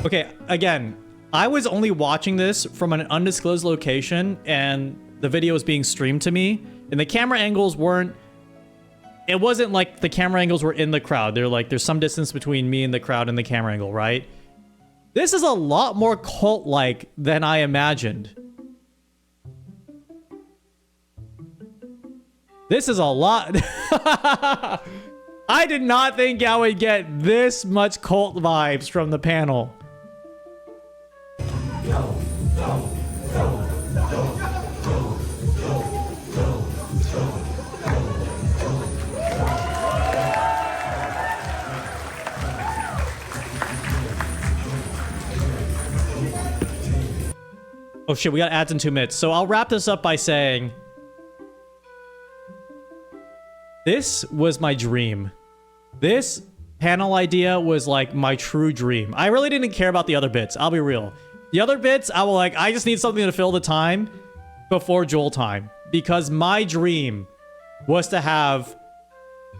Okay, again, I was only watching this from an undisclosed location and the video was being streamed to me and the camera angles weren't, it wasn't like the camera angles were in the crowd. They're like, there's some distance between me and the crowd and the camera angle, right? This is a lot more cult-like than I imagined. This is a lot. I did not think I would get this much cult vibes from the panel. Oh shit, we got ads in 2 minutes. So I'll wrap this up by saying, this was my dream. This panel idea was like my true dream. I really didn't care about the other bits. I'll be real. The other bits, I was like, I just need something to fill the time before Joel time. Because my dream was to have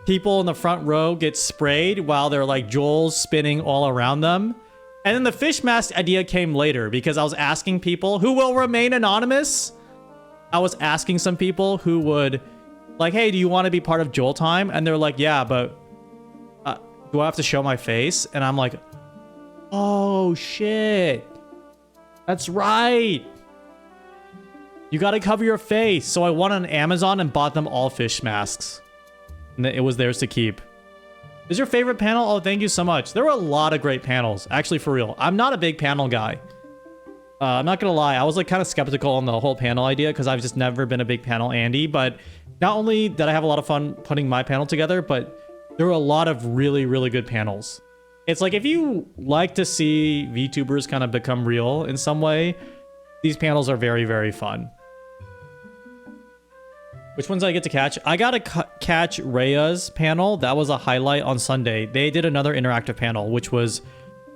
people in the front row get sprayed while they're like Joel's spinning all around them. And then the fish mask idea came later because I was asking people who will remain anonymous. I was asking some people who would like, hey, do you want to be part of Joel time? And they're like, yeah, but do I have to show my face? And I'm like, oh shit. That's right. You got to cover your face. So I went on Amazon and bought them all fish masks. And it was theirs to keep. Is your favorite panel? Oh, thank you so much. There were a lot of great panels. Actually, for real. I'm not a big panel guy. I'm not going to lie. I was like kind of skeptical on the whole panel idea because I've just never been a big panel Andy. But not only did I have a lot of fun putting my panel together, but there were a lot of really, really good panels. It's like if you like to see VTubers kind of become real in some way, these panels are very, very fun. Which ones did I get to catch? I got to catch Rhea's panel. That was a highlight on Sunday. They did another interactive panel, which was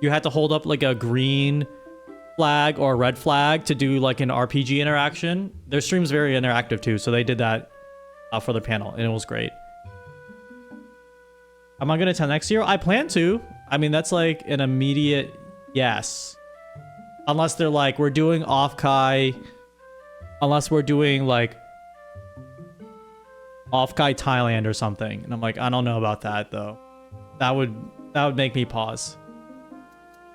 you had to hold up like a green flag or a red flag to do like an RPG interaction. Their stream's very interactive too, so they did that for the panel, and it was great. Am I going to attend next year? I plan to. I mean, that's like an immediate yes. Unless they're like, we're doing Offkai. Unless we're doing like Offkai Thailand or something. And I'm like, I don't know about that though. That would make me pause.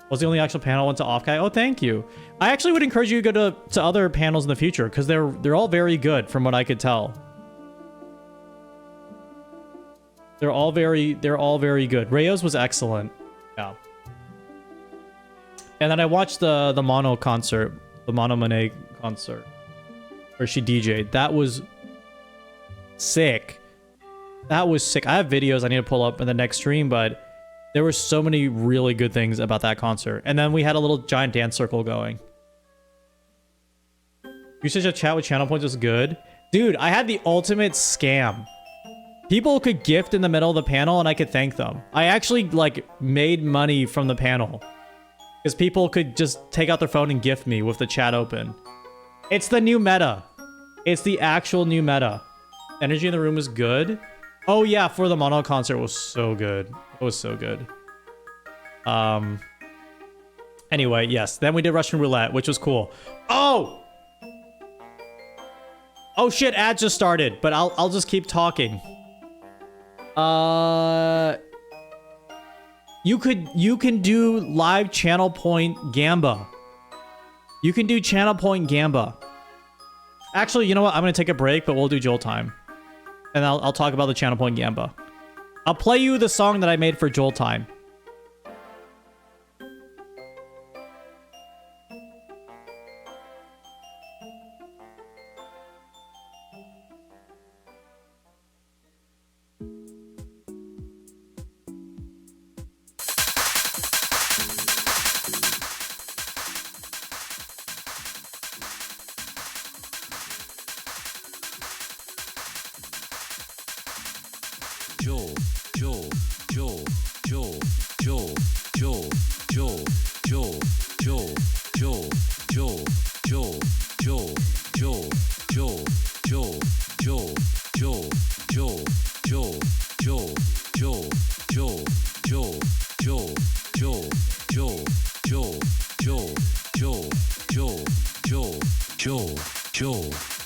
Was the only actual panel I went to Offkai? Oh, thank you. I actually would encourage you to go to other panels in the future because they're all very good from what I could tell. They're all very good. Rhea's was excellent. Yeah. And then I watched the Mono concert, the Mono Monet concert, where she DJ'd. That was sick. That was sick. I have videos I need to pull up in the next stream, but there were so many really good things about that concert. And then we had a little giant dance circle going. Usage of chat with channel points was good. Dude, I had the ultimate scam. People could gift in the middle of the panel and I could thank them. I actually like made money from the panel. Because people could just take out their phone and gift me with the chat open. It's the new meta. It's the actual new meta. Energy in the room is good. Oh yeah, for the Mono concert was so good. It was so good. Anyway, yes. Then we did Russian roulette, which was cool. Oh! Oh shit, ad just started, but I'll just keep talking. You can do live channel point Gamba. You can do channel point Gamba. Actually, you know what? I'm gonna take a break, but we'll do Joel time. And I'll talk about the channel point Gamba. I'll play you the song that I made for Joel time.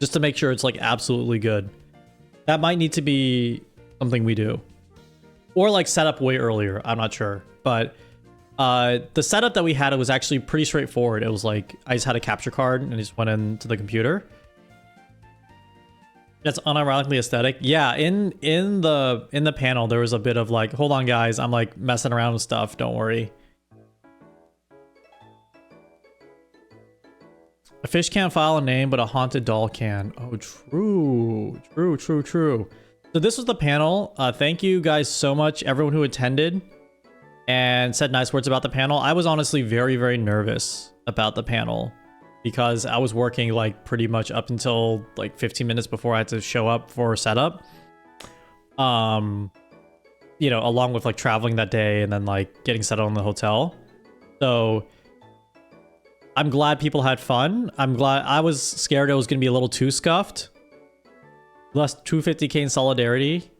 just to make sure it's like absolutely good. That might need to be something we do, or like set up way earlier. I'm not sure, but the setup that we had, it was actually pretty straightforward. It was like I just had a capture card and I just went into the computer. That's unironically aesthetic. Yeah, in the panel there was a bit of like, hold on guys, I'm like messing around with stuff, don't worry. A fish can't file a name, but a haunted doll can. Oh, true. So this was the panel. Thank you guys so much, everyone who attended and said nice words about the panel. I was honestly very, very nervous about the panel because I was working like pretty much up until like 15 minutes before I had to show up for setup. You know, along with like traveling that day and then like getting settled in the hotel. So I'm glad people had fun. I'm glad. I was scared it was going to be a little too scuffed. Less 250k in solidarity.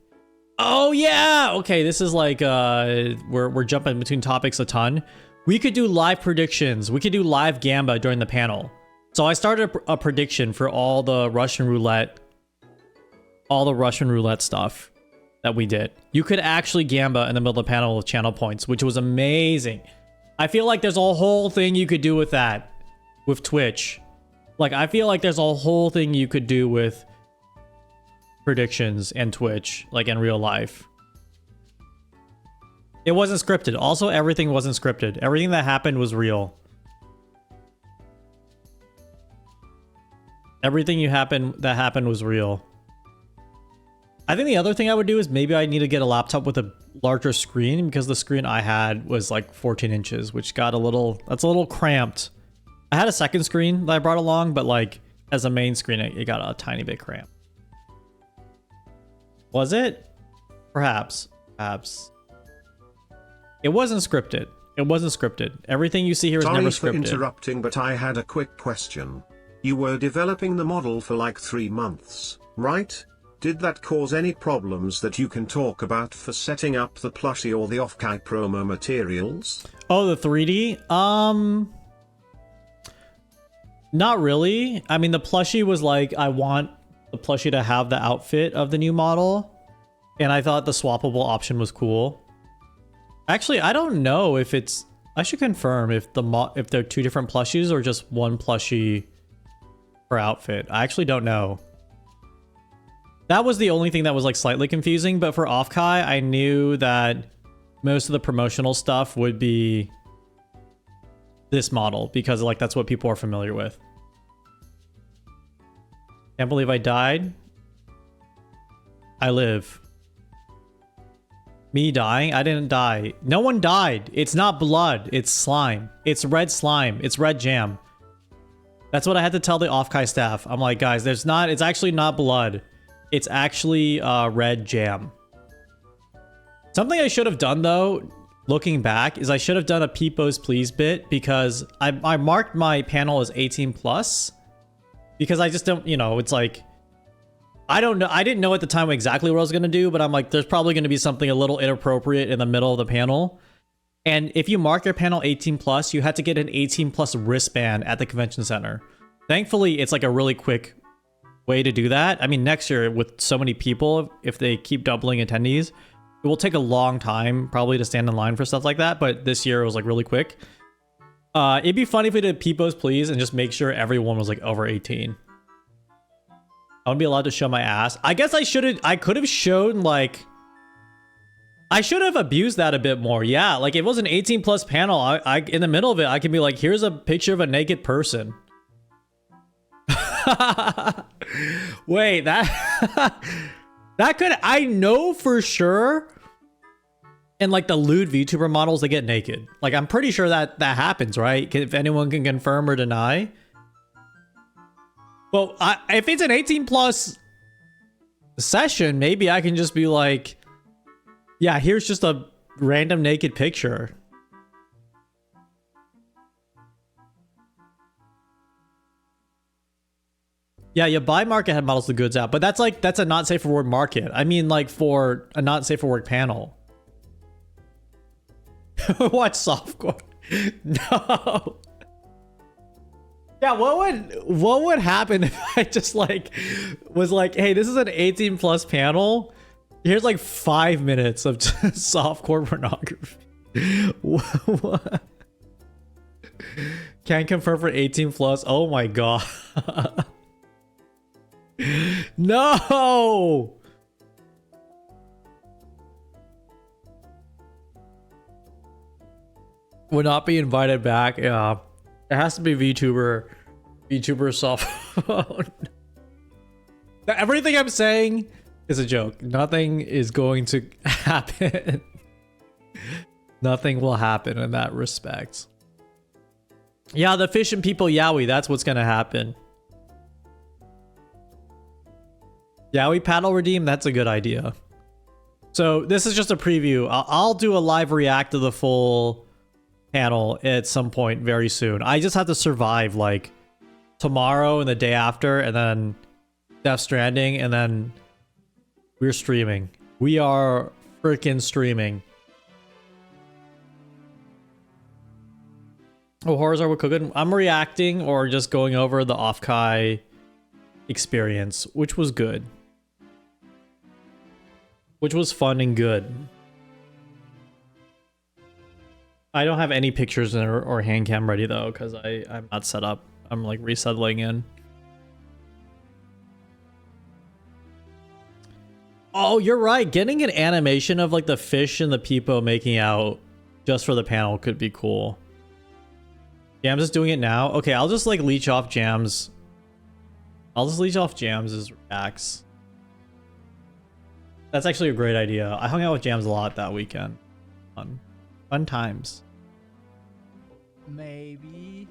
Oh yeah. Okay, this is like we're jumping between topics a ton. We could do live predictions. We could do live Gamba during the panel. So I started a prediction for all the Russian roulette stuff that we did. You could actually Gamba in the middle of the panel with channel points, which was amazing. I feel like there's a whole thing you could do with that, with Twitch. Like, I feel like there's a whole thing you could do with predictions and Twitch, like in real life. It wasn't scripted. Also, everything wasn't scripted. Everything that happened was real. Everything that happened was real. I think the other thing I would do is maybe I need to get a laptop with a larger screen because the screen I had was like 14 inches, which got that's a little cramped. I had a second screen that I brought along, but like as a main screen, it got a tiny bit cramped. Was it? Perhaps. It wasn't scripted. Everything you see here is never scripted. Sorry for interrupting, but I had a quick question. You were developing the model for like 3 months, right? Did that cause any problems that you can talk about for setting up the plushie or the Offkai promo materials? Oh, the 3D? Not really. I mean, the plushie was like, I want the plushie to have the outfit of the new model. And I thought the swappable option was cool. Actually, I don't know if it's... I should confirm if they're 2 different plushies or just 1 plushie per outfit. I actually don't know. That was the only thing that was like slightly confusing, but for Offkai, I knew that most of the promotional stuff would be this model because like that's what people are familiar with. Can't believe I died. I live. Me dying? I didn't die. No one died. It's not blood. It's slime. It's red slime. It's red jam. That's what I had to tell the Offkai staff. I'm like, guys, it's actually not blood. It's actually red jam. Something I should have done though, looking back, is I should have done a Peepos Please bit because I marked my panel as 18 plus because I just don't, you know, it's like, I don't know. I didn't know at the time exactly what I was going to do, but I'm like, there's probably going to be something a little inappropriate in the middle of the panel. And if you mark your panel 18 plus, you had to get an 18 plus wristband at the convention center. Thankfully, it's like a really quick way to do that. I mean, next year with so many people, if they keep doubling attendees, it will take a long time probably to stand in line for stuff like that. But this year it was like really quick. It'd be funny if we did Peepos Please and just make sure everyone was like over 18. I wouldn't be allowed to show my ass. I guess I could have shown like, I should have abused that a bit more. Yeah, like if it was an 18 plus panel, I in the middle of it, I could be like, here's a picture of a naked person. Wait, that could, I know for sure in like the lewd VTuber models they get naked. Like I'm pretty sure that happens, right? If anyone can confirm or deny. Well, if it's an 18 plus session, maybe I can just be like, yeah, here's just a random naked picture. Yeah, you buy market head models the goods out, but that's a not safe for work market. I mean, like for a not safe for work panel. Watch softcore. No. Yeah, what would happen if I just like was like, hey, this is an 18 plus panel. Here's like 5 minutes of just softcore pornography. What? Can't confirm for 18 plus. Oh my god. No. Would not be invited back. Yeah. It has to be VTuber soft phone. Everything I'm saying is a joke. Nothing is going to happen. Nothing will happen in that respect. Yeah, the fish and people Yowie, that's what's gonna happen. Yowie paddle redeem, that's a good idea. So this is just a preview. I'll do a live react to the full panel at some point very soon. I just have to survive like tomorrow and the day after, and then Death Stranding, and then we're streaming. We are freaking streaming. Oh, horrors are what cooking. I'm reacting or just going over the Offkai experience, which was good. Which was fun and good. I don't have any pictures or hand cam ready though, because I'm not set up. I'm like resettling in. Oh, you're right. Getting an animation of like the fish and the peepo making out just for the panel could be cool. Yeah, I'm just doing it now. Okay, I'll just like leech off Jams. I'll just leech off Jams' reacts. That's actually a great idea. I hung out with Jams a lot that weekend. Fun times. Maybe.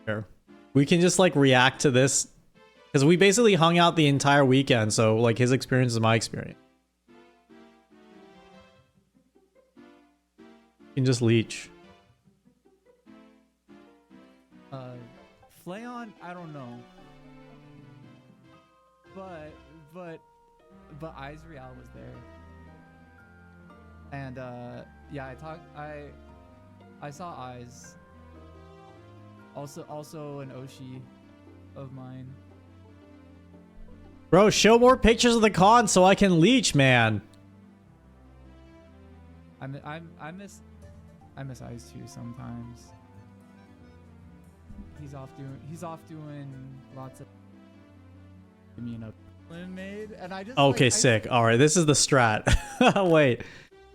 Sure. We can just like react to this because we basically hung out the entire weekend. So like his experience is my experience. You can just leech. Flayon, I don't know. But Eyes Real was there. And yeah, I saw Eyes. Also an Oshi of mine. Bro, show more pictures of the con so I can leech, man. I miss Eyes too sometimes. He's off doing lots of made, and I just okay, like, sick. All right, this is the strat. Wait,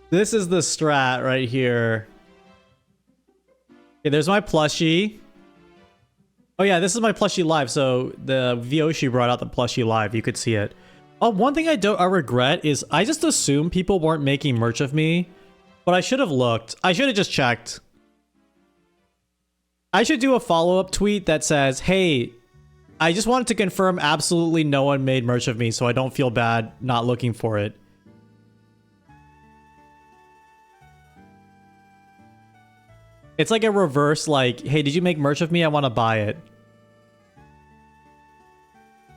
this is the strat right here. Okay, there's my plushie. Oh yeah, this is my plushie live. So the Vyoshi brought out the plushie live. You could see it. Oh, one thing I regret is I just assumed people weren't making merch of me, but I should have looked. I should have just checked. I should do a follow-up tweet that says, hey, I just wanted to confirm absolutely no one made merch of me, so I don't feel bad not looking for it. It's like a reverse, like, hey, did you make merch of me? I want to buy it.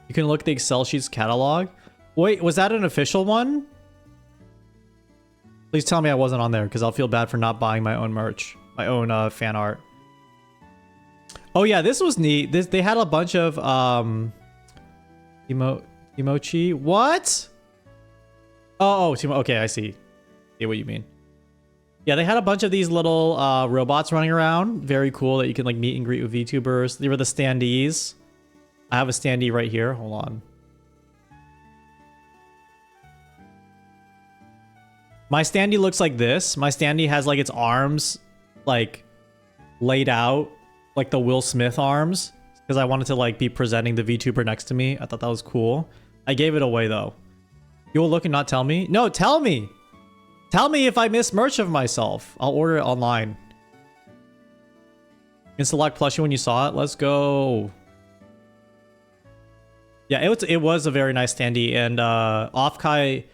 You can look at the Excel sheets catalog. Wait, was that an official one? Please tell me I wasn't on there, because I'll feel bad for not buying my own merch. My own fan art. Oh yeah, this was neat. They had a bunch of emoji. What? Oh, okay, I see. What you mean. Yeah, they had a bunch of these little robots running around. Very cool that you can like meet and greet with VTubers. They were the standees. I have a standee right here. Hold on. My standee looks like this. My standee has like its arms like laid out like the Will Smith arms, because I wanted to like be presenting the VTuber next to me. I thought that was cool. I gave it away though. You will look and not tell me? No, tell me. Tell me if I miss merch of myself. I'll order it online. Insta-lock plushie when you saw it. Let's go. Yeah, it was a very nice standee, and Offkai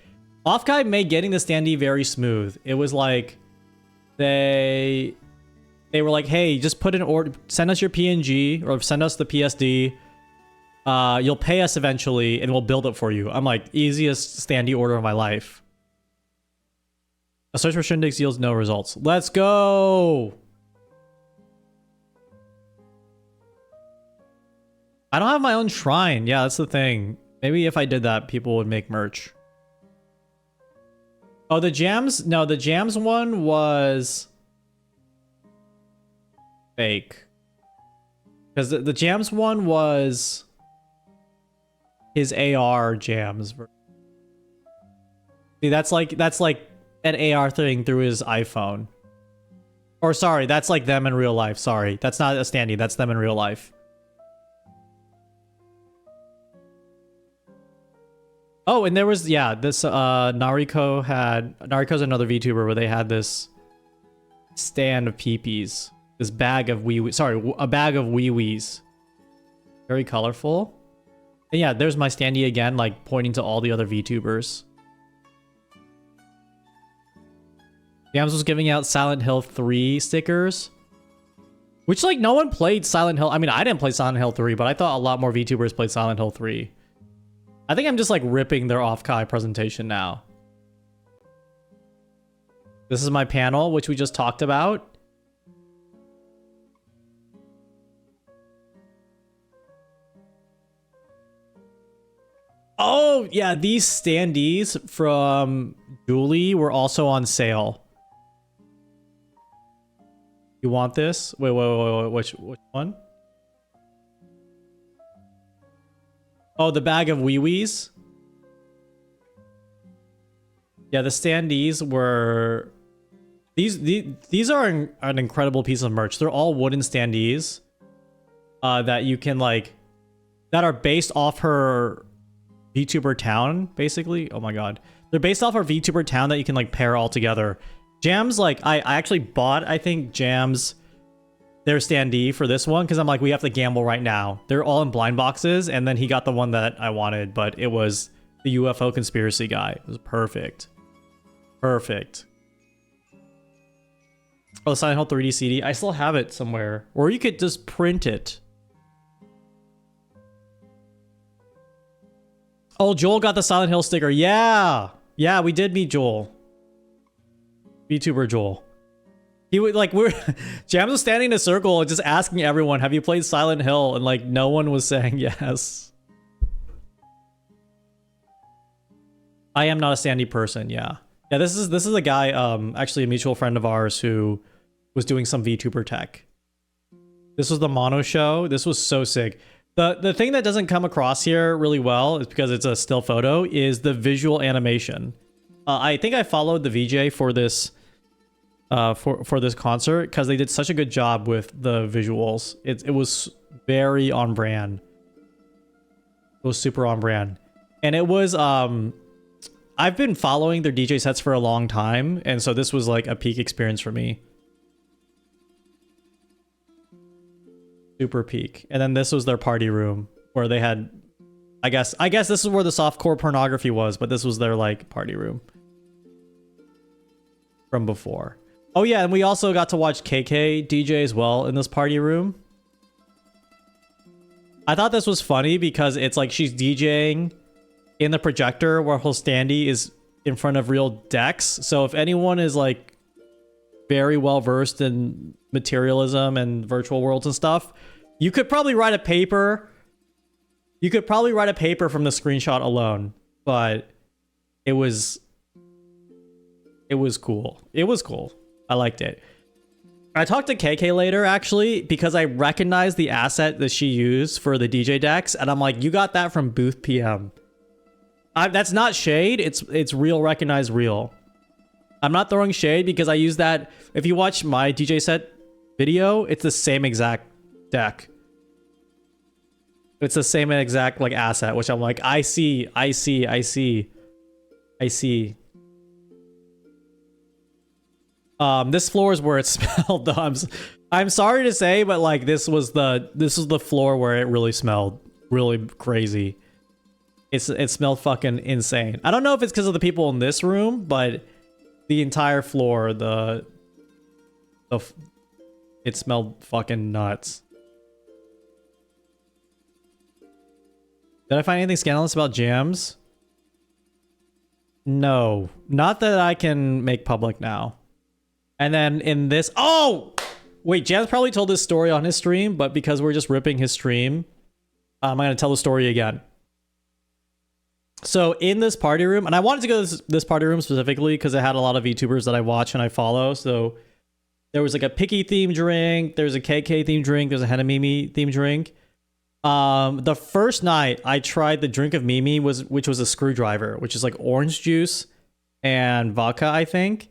made getting the standee very smooth. It was like they were like, hey, just put an order, send us your PNG or send us the PSD. You'll pay us eventually and we'll build it for you. I'm like, easiest standee order of my life. A search for shindigs yields no results. Let's go! I don't have my own shrine. Yeah, that's the thing. Maybe if I did that, people would make merch. Oh, the jams? No, the jams one was fake. Because the jams one was his AR jams. See, that's like an AR thing through his iPhone. Or sorry, that's like them in real life. Sorry, that's not a standee. That's them in real life. Oh, and there was, yeah, this Nariko's another VTuber where they had this stand of peepees. This bag of a bag of wee-wees. Very colorful. And yeah, there's my standee again, like pointing to all the other VTubers. Jams was giving out Silent Hill 3 stickers. Which, like, no one played Silent Hill. I mean, I didn't play Silent Hill 3, but I thought a lot more VTubers played Silent Hill 3. I think I'm just, like, ripping their Offkai presentation now. This is my panel, which we just talked about. Oh, yeah, these standees from Julie were also on sale. You want this? Wait, which one? Oh, the bag of wee-wees? Yeah, the standees were... These are an incredible piece of merch. They're all wooden standees that you can, like... that are based off her VTuber town, basically. Oh my god. They're based off her VTuber town that you can, like, pair all together. Jams, like, I actually bought, I think, Jams... their standee for this one because I'm like, we have to gamble right now. They're all in blind boxes, and then he got the one that I wanted, but it was the UFO conspiracy guy. It was perfect. Perfect. Oh, the Silent Hill 3D CD. I still have it somewhere. Or you could just print it. Oh, Joel got the Silent Hill sticker. Yeah! Yeah, we did meet Joel. VTuber Joel. He would, like, Jams was standing in a circle just asking everyone, have you played Silent Hill? And, like, no one was saying yes. I am not a standee person, yeah. Yeah, this is a guy, actually a mutual friend of ours who was doing some VTuber tech. This was the mono show. This was so sick. The thing that doesn't come across here really well is because it's a still photo is the visual animation. I think I followed the VJ for this for this concert because they did such a good job with the visuals. It was very on brand. It was super on brand. And it was I've been following their DJ sets for a long time, and so this was like a peak experience for me. Super peak. And then this was their party room where they had I guess this is where the softcore pornography was, but this was their like party room from before. Oh yeah, and we also got to watch KK DJ as well in this party room. I thought this was funny because it's like she's DJing in the projector where her standee is in front of real decks. So if anyone is like very well versed in materialism and virtual worlds and stuff, you could probably write a paper. You could probably write a paper from the screenshot alone, but it was cool. It was cool. I liked it. I talked to KK later, actually, because I recognized the asset that she used for the DJ decks, and I'm like, you got that from Booth PM. That's not shade. It's real, recognized real. I'm not throwing shade because I use that. If you watch my DJ set video, it's the same exact deck. It's the same exact like asset, which I'm like, I see. This floor is where it smelled. I'm sorry to say, but like this was the floor where it really smelled really crazy. It smelled fucking insane. I don't know if it's because of the people in this room, but the entire floor, it smelled fucking nuts. Did I find anything scandalous about jams? No, not that I can make public now. And then in this, oh, wait, Jan's probably told this story on his stream, but because we're just ripping his stream, I'm going to tell the story again. So in this party room, and I wanted to go to this party room specifically because it had a lot of VTubers that I watch and I follow. So there was like a Picky themed drink, there's a KK themed drink, there's a Henamimi themed drink. The first night I tried the drink of Mimi which was a screwdriver, which is like orange juice and vodka, I think.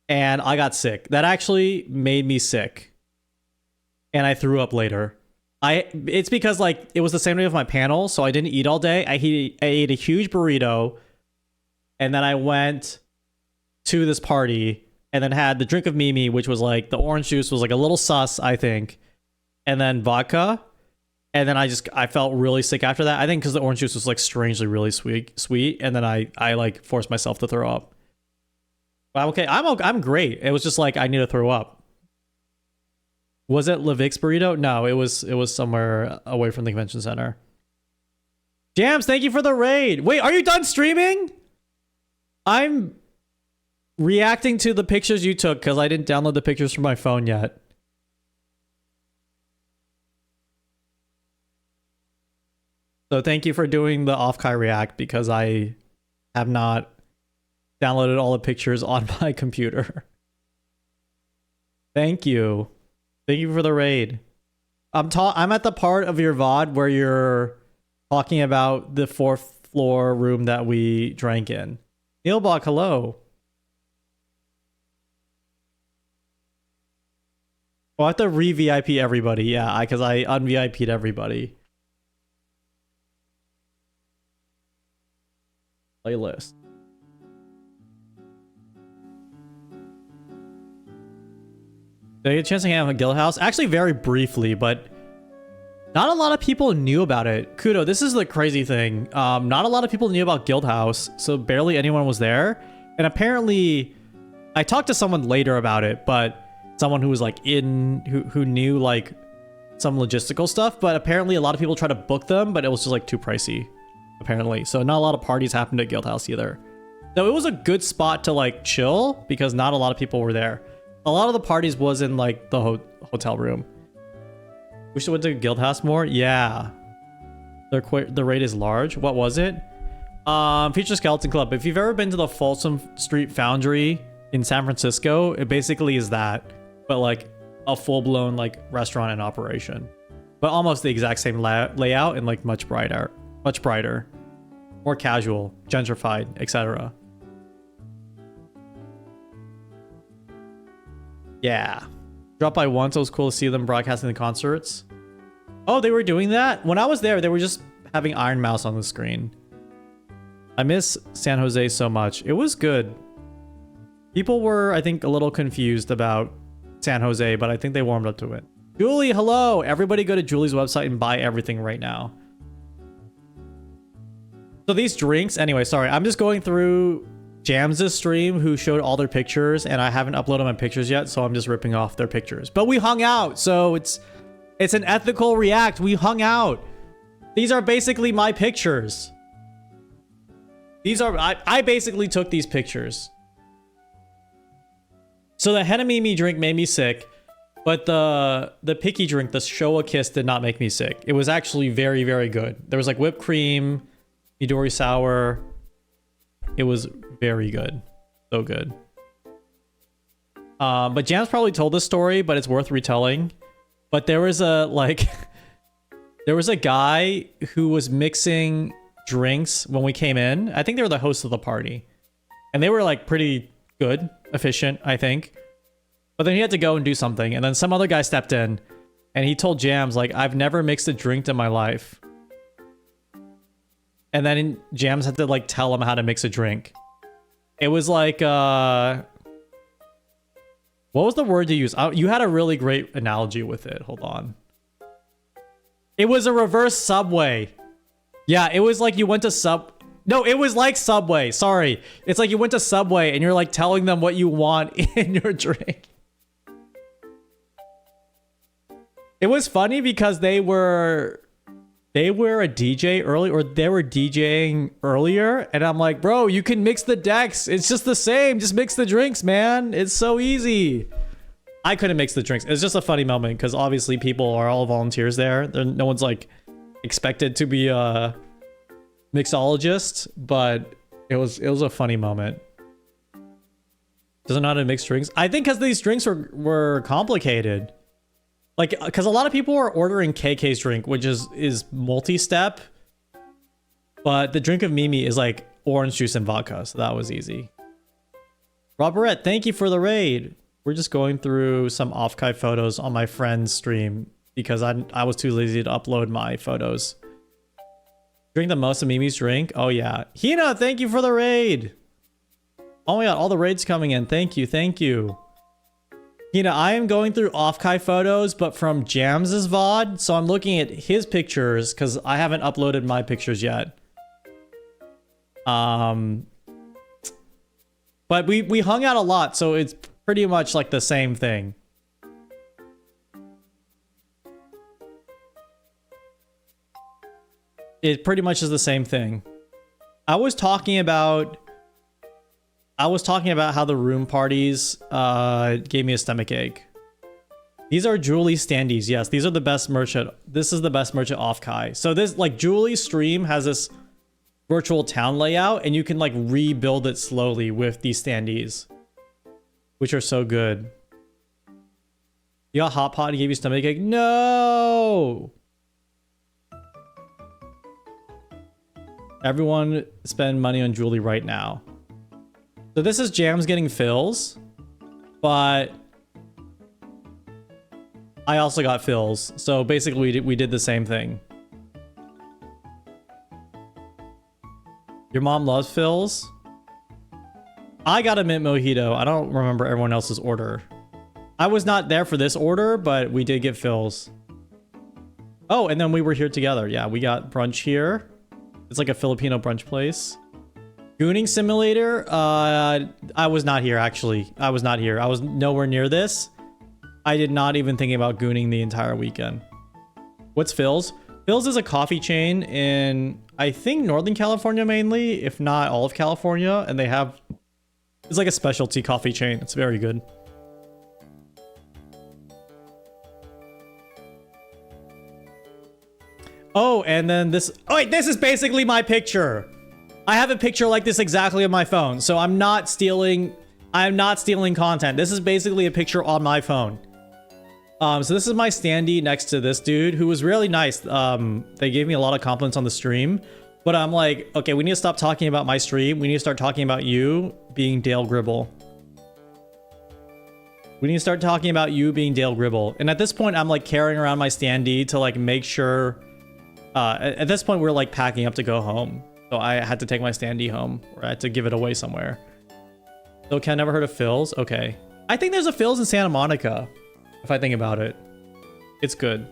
And I got sick. That actually made me sick. And I threw up later. It's because like it was the same day of my panel, so I didn't eat all day. I ate a huge burrito, and then I went to this party and then had the drink of Mimi, which was like the orange juice was like a little sus, I think, and then vodka, and then I felt really sick after that. I think because the orange juice was like strangely really sweet, and then I like forced myself to throw up. But I'm okay. I'm great. It was just like I need to throw up. Was it Levic's burrito? No, it was somewhere away from the convention center. Jams, thank you for the raid. Wait, are you done streaming? I'm reacting to the pictures you took because I didn't download the pictures from my phone yet. So thank you for doing the Offkai react because I have not downloaded all the pictures on my computer. Thank you. Thank you for the raid. I'm at the part of your VOD where you're talking about the 4th floor room that we drank in. Neilbach, hello. Oh, I have to re-VIP everybody. Yeah, because I un-VIP'd everybody. Playlist. Did I get a chance to hang out in Guild House? Actually, very briefly, but not a lot of people knew about it. Kudo, this is the crazy thing. Not a lot of people knew about Guild House, so barely anyone was there. And apparently, I talked to someone later about it, but someone who was like who knew like some logistical stuff. But apparently, a lot of people tried to book them, but it was just like too pricey, apparently. So not a lot of parties happened at Guild House either. So it was a good spot to like chill because not a lot of people were there. A lot of the parties was in like the hotel room. We should went to Guild House more. Yeah, the rate is large. What was it? Future Skeleton Club. If you've ever been to the Folsom Street Foundry in San Francisco, it basically is that, but like a full-blown like restaurant in operation, but almost the exact same layout and like much brighter, more casual, gentrified, etc. Yeah. Dropped by once. It was cool to see them broadcasting the concerts. Oh, they were doing that? When I was there, they were just having Iron Mouse on the screen. I miss San Jose so much. It was good. People were, I think, a little confused about San Jose, but I think they warmed up to it. Julie, hello! Everybody go to Julie's website and buy everything right now. So these drinks... Anyway, sorry. I'm just going through Jams' stream who showed all their pictures, and I haven't uploaded my pictures yet, so I'm just ripping off their pictures. But we hung out, so it's an ethical react. We hung out. These are basically my pictures. These are... I basically took these pictures. So the Henamimi drink made me sick, but the Picky drink, the Showa Kiss, did not make me sick. It was actually very, very good. There was like whipped cream, Midori sour. It was very good. So good. But Jam's probably told this story, but it's worth retelling. But there was there was a guy who was mixing drinks when we came in. I think they were the hosts of the party. And they were like pretty good, efficient, I think. But then he had to go and do something. And then some other guy stepped in and he told Jams, like, I've never mixed a drink in my life. And then Jams had to like tell him how to mix a drink. It was like, what was the word to use? You had a really great analogy with it. Hold on. It was a reverse Subway. Yeah, it was like you went to No, it was like Subway. Sorry. It's like you went to Subway and you're like telling them what you want in your drink. It was funny because they were they were a DJ early, or they were DJing earlier, and I'm like, bro, you can mix the decks. It's just the same. Just mix the drinks, man. It's so easy. I couldn't mix the drinks. It's just a funny moment because obviously people are all volunteers there. No one's like expected to be a mixologist, but it was a funny moment. Doesn't know how to mix drinks. I think because these drinks were complicated. Like, because a lot of people are ordering KK's drink, which is multi-step. But the drink of Mimi is like orange juice and vodka, so that was easy. Robert, thank you for the raid. We're just going through some Offkai photos on my friend's stream because I was too lazy to upload my photos. Drink the most of Mimi's drink? Oh yeah. Hina, thank you for the raid. Oh my god, all the raids coming in. Thank you, thank you. Hina, I am going through Offkai photos, but from Jams's VOD, so I'm looking at his pictures because I haven't uploaded my pictures yet. But we hung out a lot, so it's pretty much like the same thing. It pretty much is the same thing. I was talking about how the room parties gave me a stomach ache. These are Julie standees. Yes, these are the best merchant. This is the best merchant Offkai. So this, like, Julie's stream has this virtual town layout, and you can like rebuild it slowly with these standees, which are so good. You got hot pot and gave you stomach ache? No! Everyone spend money on Julie right now. So this is Jams getting fills, but I also got fills. So basically we did the same thing. Your mom loves fills? I got a mint mojito. I don't remember everyone else's order. I was not there for this order, but we did get fills. Oh, and then we were here together. Yeah, we got brunch here. It's like a Filipino brunch place. Gooning simulator? I was not here, actually. I was not here. I was nowhere near this. I did not even think about gooning the entire weekend. What's Phil's? Phil's is a coffee chain in, I think, Northern California mainly, if not all of California. And they have, it's like a specialty coffee chain. It's very good. Oh, and then this, oh wait, this is basically my picture. I have a picture like this exactly on my phone. So I'm not stealing content. This is basically a picture on my phone. So this is my standee next to this dude who was really nice. They gave me a lot of compliments on the stream, but I'm like, okay, we need to stop talking about my stream. We need to start talking about you being Dale Gribble. We need to start talking about you being Dale Gribble. And at this point, I'm like carrying around my standee to like make sure, at this point, we're like packing up to go home. So I had to take my standee home, or I had to give it away somewhere. So Ken, never heard of Phil's? Okay. I think there's a Phil's in Santa Monica, if I think about it. It's good.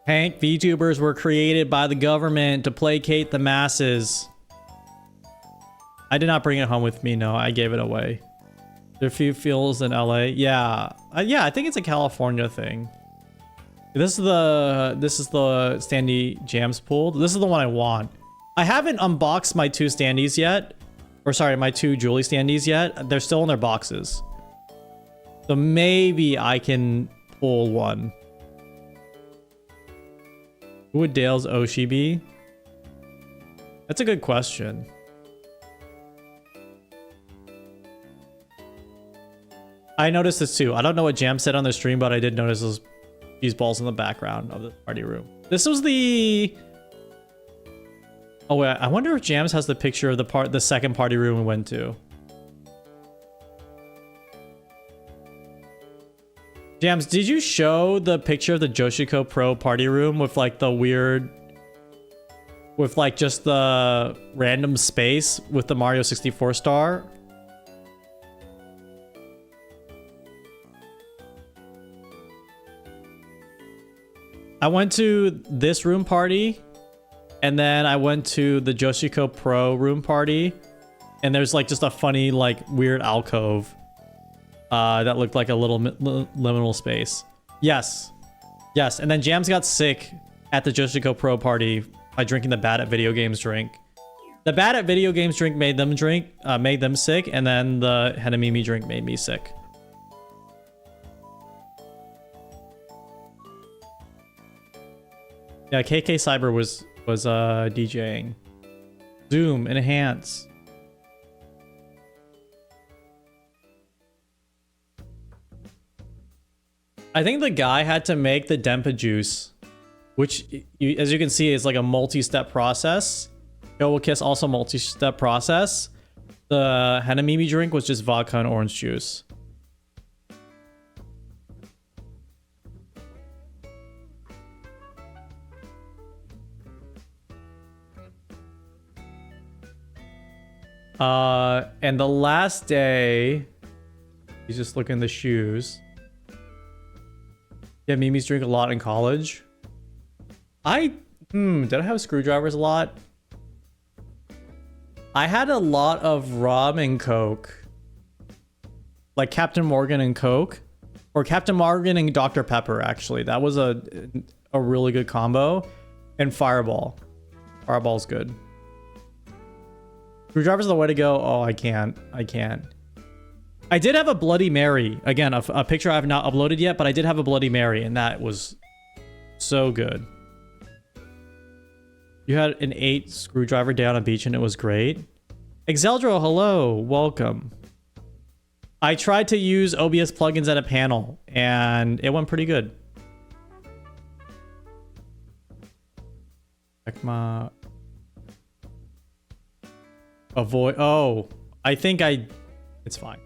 Hank, VTubers were created by the government to placate the masses. I did not bring it home with me, no. I gave it away. There are a few Phil's in LA. Yeah. Yeah, I think it's a California thing. This is the standee Jams pulled. This is the one I want. I haven't unboxed my two standees yet. Or sorry, my two Julie standees yet. They're still in their boxes. So maybe I can pull one. Who would Dale's Oshi be? That's a good question. I noticed this too. I don't know what Jam said on the stream, but I did notice these balls in the background of the party room. This was the... Oh wait, I wonder if Jams has the picture of the second party room we went to. Jams, did you show the picture of the Joshiko Pro party room with like the weird... with like just the random space with the Mario 64 star? I went to this room party, and then I went to the Joshiko Pro room party, and there's like just a funny, like weird alcove that looked like a little liminal space. Yes. Yes, and then Jams got sick at the Joshiko Pro party by drinking the bad at video games drink. The bad at video games drink made them sick, and then the Henamimi drink made me sick. Yeah, KK Cyber was DJing. Zoom, enhance. I think the guy had to make the Dempa juice, which, as you can see, is like a multi-step process. Go Kiss also multi-step process. The Hanamimi drink was just vodka and orange juice. And the last day, he's just looking at the shoes. Yeah, Mimi's drink a lot in college. Did I have screwdrivers a lot? I had a lot of rum and Coke. Like Captain Morgan and Coke. Or Captain Morgan and Dr. Pepper, actually. That was a really good combo. And Fireball. Fireball's good. Screwdriver's the way to go. Oh, I can't. I did have a Bloody Mary. Again, a picture I have not uploaded yet, but I did have a Bloody Mary, and that was so good. You had an 8 screwdriver day on a beach, and it was great. Exeldro, hello. Welcome. I tried to use OBS plugins at a panel, and it went pretty good. ECMA. Avoid. Oh, I think it's fine.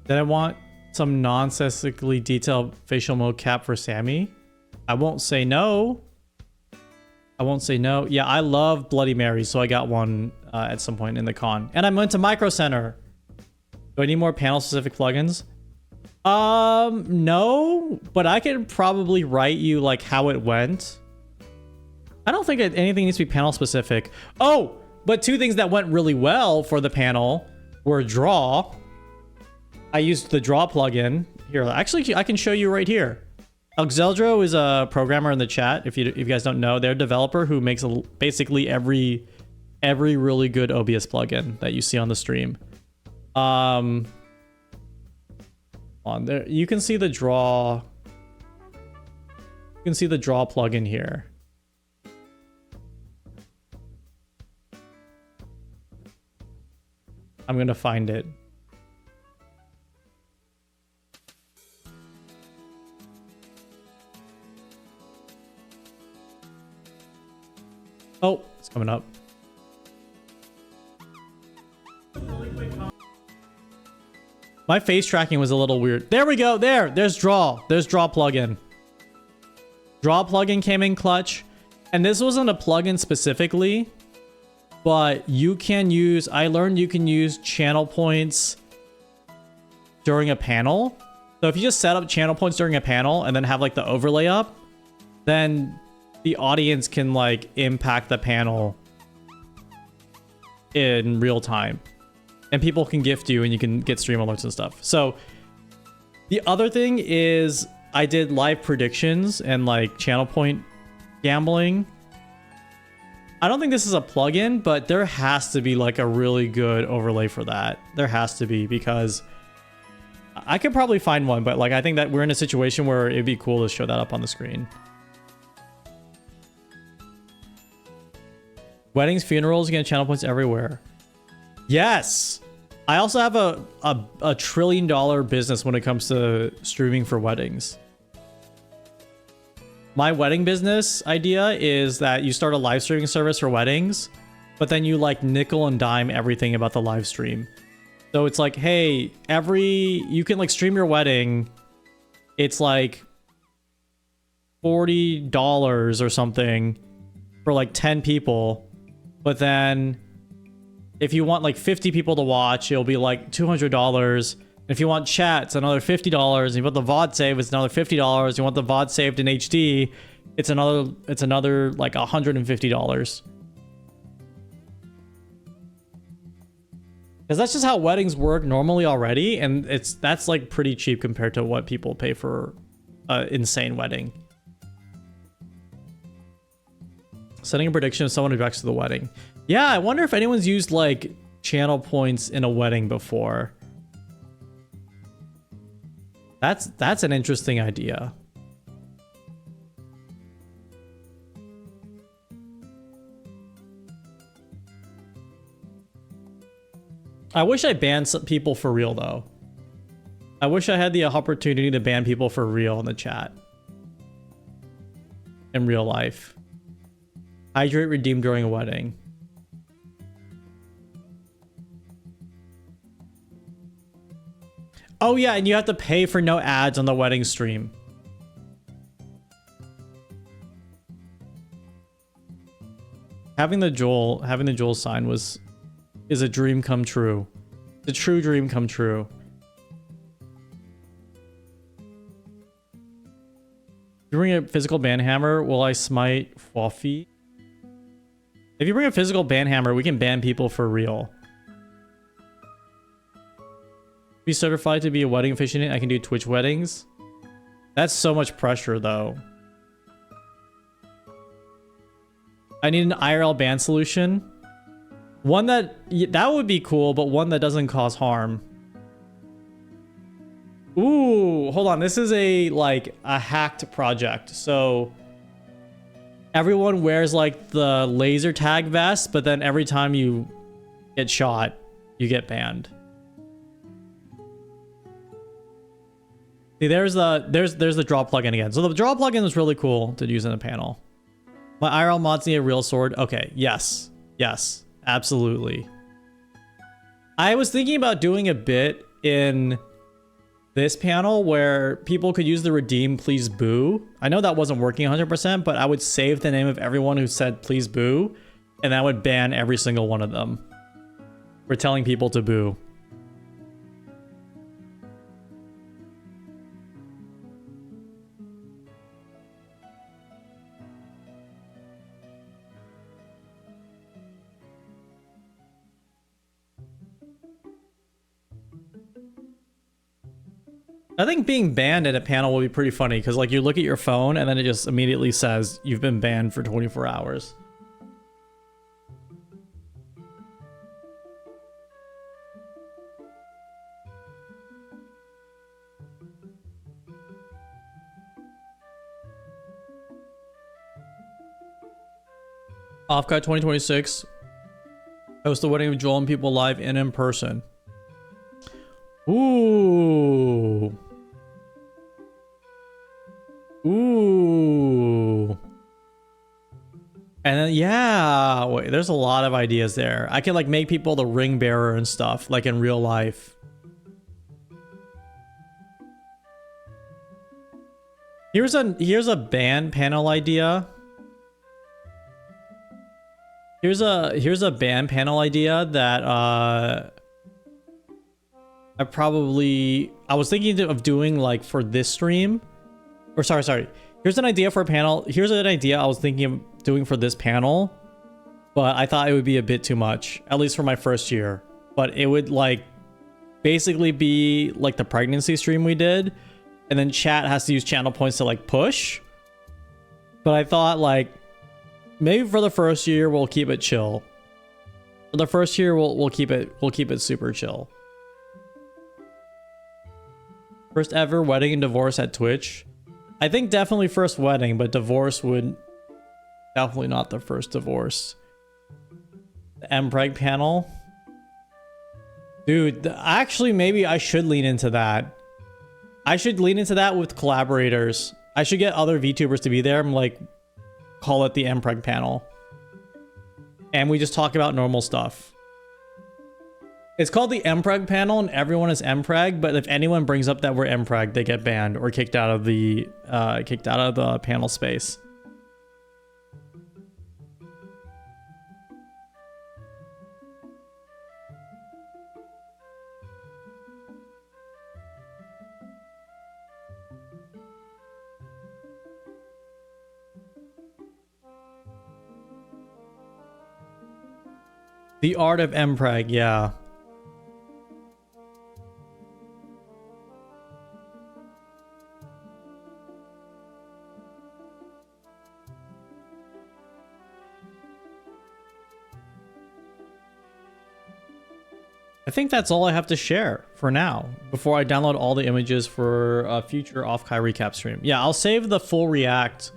Then I want some nonsensically detailed facial mocap for Sammy. I won't say no. Yeah, I love Bloody Mary, so I got one at some point in the con. And I went to Micro Center. Do I need more panel-specific plugins? No, but I can probably write you like how it went. I don't think anything needs to be panel specific. Oh, but 2 things that went really well for the panel were draw. I used the draw plugin here. Actually, I can show you right here. Exeldro is a programmer in the chat. If you guys don't know, they're a developer who makes basically every really good OBS plugin that you see on the stream. On there, you can see the draw. You can see the draw plugin here. I'm gonna find it. Oh, it's coming up. My face tracking was a little weird. There we go. There's draw. There's draw plugin. Draw plugin came in clutch. And this wasn't a plugin specifically, but you can use, I learned you can use channel points during a panel. So if you just set up channel points during a panel and then have like the overlay up, then the audience can like impact the panel in real time. And people can gift you and you can get stream alerts and stuff. So the other thing is I did live predictions and like channel point gambling. I don't think this is a plugin, but there has to be like a really good overlay for that. There has to be, because I could probably find one, but like I think that we're in a situation where it'd be cool to show that up on the screen. Weddings, funerals, you get channel points everywhere. Yes. I also have a $1 trillion business when it comes to streaming for weddings. My wedding business idea is that you start a live streaming service for weddings, but then you like nickel and dime everything about the live stream. So it's like, hey, you can like stream your wedding. It's like $40 or something for like 10 people. But then if you want like 50 people to watch, it'll be like $200. And if you want chat, it's another $50. And you want the VOD save, it's another $50. You want the VOD saved in HD, it's another like $150. Because that's just how weddings work normally already, and that's like pretty cheap compared to what people pay for an insane wedding. Setting a prediction of someone who directs to the wedding. Yeah, I wonder if anyone's used like channel points in a wedding before. That's an interesting idea. I wish I banned some people for real though. I wish I had the opportunity to ban people for real in the chat. In real life. Hydrate redeemed during a wedding. Oh yeah, and you have to pay for no ads on the wedding stream. Having the Joel sign is a dream come true. It's a true dream come true. If you bring a physical banhammer, will I smite Fluffy? If you bring a physical banhammer, we can ban people for real. Be certified to be a wedding officiant. I can do Twitch weddings. That's so much pressure though. I need an IRL ban solution. One that would be cool, but one that doesn't cause harm. Ooh, hold on. This is a hacked project. So everyone wears like the laser tag vest, but then every time you get shot, you get banned. See, there's the draw plugin again. So the draw plugin is really cool to use in a panel. My IRL mods need a real sword. Okay, yes. Yes, absolutely. I was thinking about doing a bit in this panel where people could use the redeem please boo. I know that wasn't working 100%, but I would save the name of everyone who said please boo, and that would ban every single one of them for telling people to boo. I think being banned at a panel will be pretty funny because like you look at your phone and then it just immediately says you've been banned for 24 hours. Offkai 2026. Host the wedding of Joel and people live and in person. Ooh. Ooh. And then, yeah, wait, there's a lot of ideas there. I can like make people the ring bearer and stuff, like in real life. Here's a band panel idea. Here's a band panel idea that I was thinking of doing like for this stream. Or sorry. Here's an idea for a panel. Here's an idea I was thinking of doing for this panel, but I thought it would be a bit too much, at least for my first year. But it would like basically be like the pregnancy stream we did, and then chat has to use channel points to like push. But I thought like maybe for the first year we'll keep it chill. For the first year we'll keep it super chill. First ever wedding and divorce at Twitch. I think definitely first wedding, but divorce would definitely not the first divorce. The MPreg panel. Dude, actually maybe I should lean into that. I should lean into that with collaborators. I should get other VTubers to be there and like call it the MPreg panel. And we just talk about normal stuff. It's called the MPreg panel and everyone is MPreg, but if anyone brings up that we're MPreg, they get banned or kicked out of the panel space. The art of MPreg, yeah. I think that's all I have to share for now before I download all the images for a future Offkai recap stream. Yeah, I'll save the full react.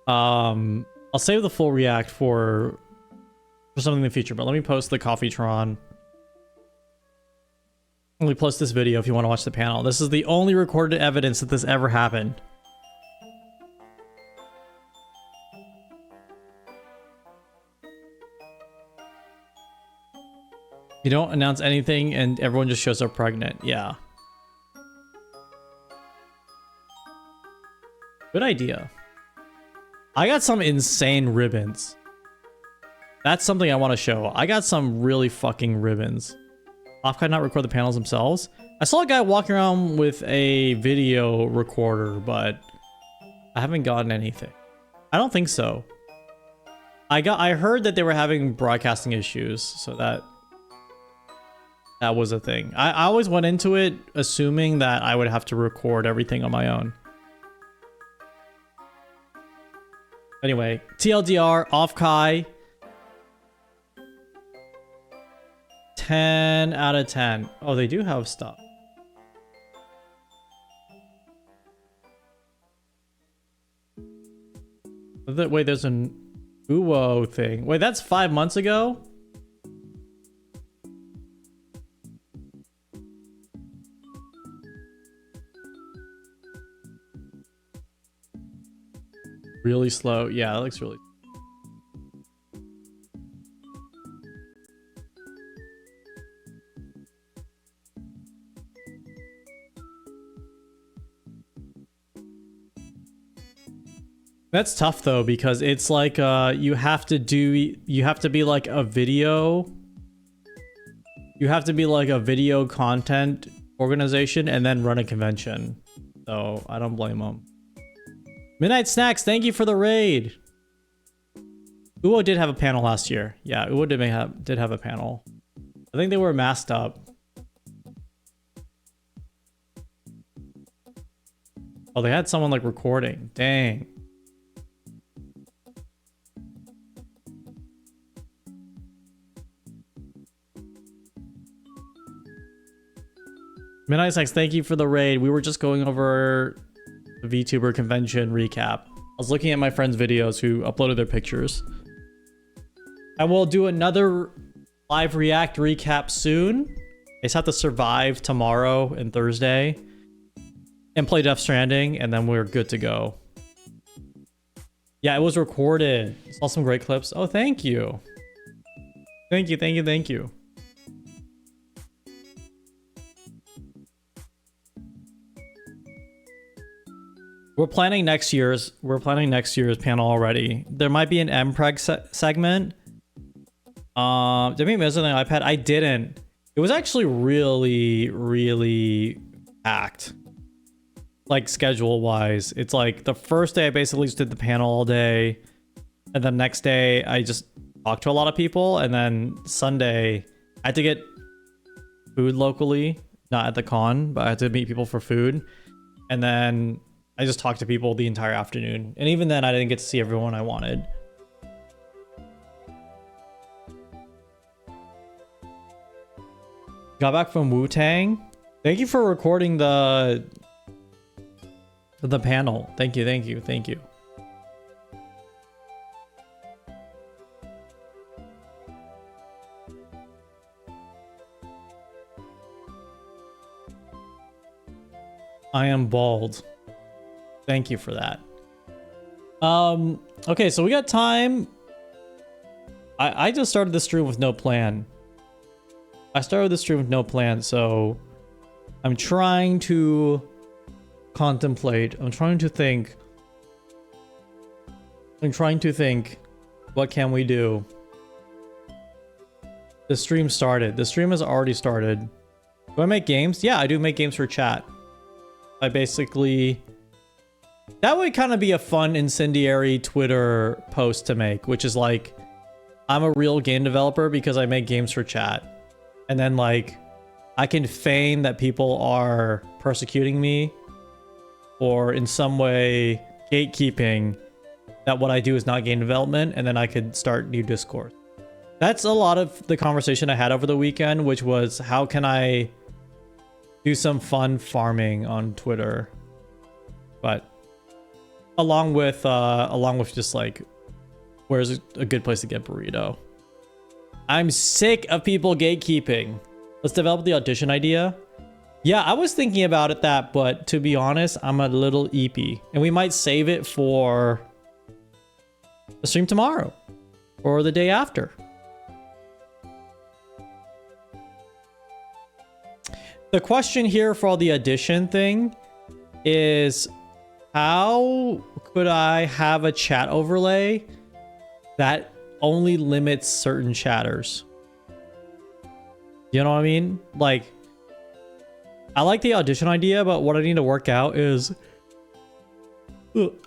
I'll save the full react for something in the future, but let me post the Coffeetron. Let me post this video if you want to watch the panel. This is the only recorded evidence that this ever happened. You don't announce anything and everyone just shows up pregnant. Yeah. Good idea. I got some insane ribbons. That's something I want to show. I got some really fucking ribbons. Offkai not record the panels themselves? I saw a guy walking around with a video recorder, but I haven't gotten anything. I don't think so. I heard that they were having broadcasting issues, so that was a thing. I always went into it assuming that I would have to record everything on my own. Anyway, TLDR, Offkai. 10 out of 10. Oh, they do have stuff. Wait, there's an Uwo thing. Wait, that's 5 months ago? Really slow. Yeah, that looks really... That's tough though, because it's like you have to be like a video. You have to be like a video content organization and then run a convention. So I don't blame them. Midnight Snacks, thank you for the raid. Uwo did have a panel last year. Yeah, Uwo did have a panel. I think they were masked up. Oh, they had someone like recording. Dang. Midnight Snacks, thank you for the raid. We were just going over the VTuber convention recap. I was looking at my friends' videos who uploaded their pictures. I will do another live react recap soon. I just have to survive tomorrow and Thursday and play Death Stranding, and then we're good to go. Yeah, it was recorded. Saw some great clips. Oh, thank you. Thank you, thank you, thank you. We're planning next year's panel already. There might be an MPreg segment. Did I miss something on the iPad? I didn't. It was actually really, really packed. Like schedule wise. It's like the first day I basically just did the panel all day. And the next day I just talked to a lot of people. And then Sunday I had to get food locally, not at the con, but I had to meet people for food. And then I just talked to people the entire afternoon. And even then, I didn't get to see everyone I wanted. Got back from Wu-Tang. Thank you for recording the panel. Thank you, thank you, thank you. I am bald. Thank you for that. Okay, so we got time. I just started the stream with no plan. I started the stream with no plan, so I'm trying to contemplate. I'm trying to think. What can we do? The stream started. The stream has already started. Do I make games? Yeah, I do make games for chat. I basically... That would kind of be a fun incendiary Twitter post to make, which is like, I'm a real game developer because I make games for chat. And then like, I can feign that people are persecuting me or in some way gatekeeping that what I do is not game development, and then I could start new discourse. That's a lot of the conversation I had over the weekend, which was how can I do some fun farming on Twitter, but along with just like where's a good place to get burrito. I'm sick of people gatekeeping. Let's develop the audition idea. Yeah, I was thinking about it but to be honest, I'm a little eepy, and we might save it for the stream tomorrow or the day after. The question here for the audition thing is, how could I have a chat overlay that only limits certain chatters? You know what I mean? Like, I like the audition idea, but what I need to work out is...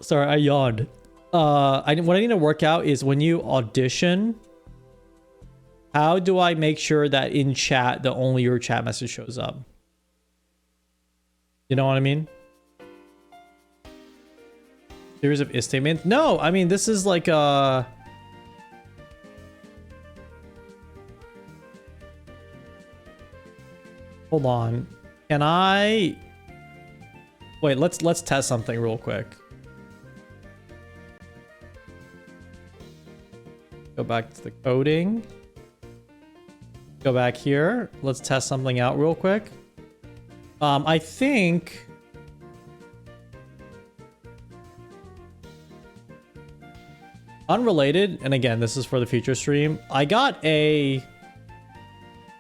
Sorry, I yawned. What I need to work out is when you audition, how do I make sure that in chat, the only your chat message shows up? You know what I mean? Series of if statements? No, I mean, this is like a... Hold on. Can I... Wait, let's test something real quick. Go back to the coding. Go back here. Let's test something out real quick. I think... Unrelated, and again, this is for the future stream. I got a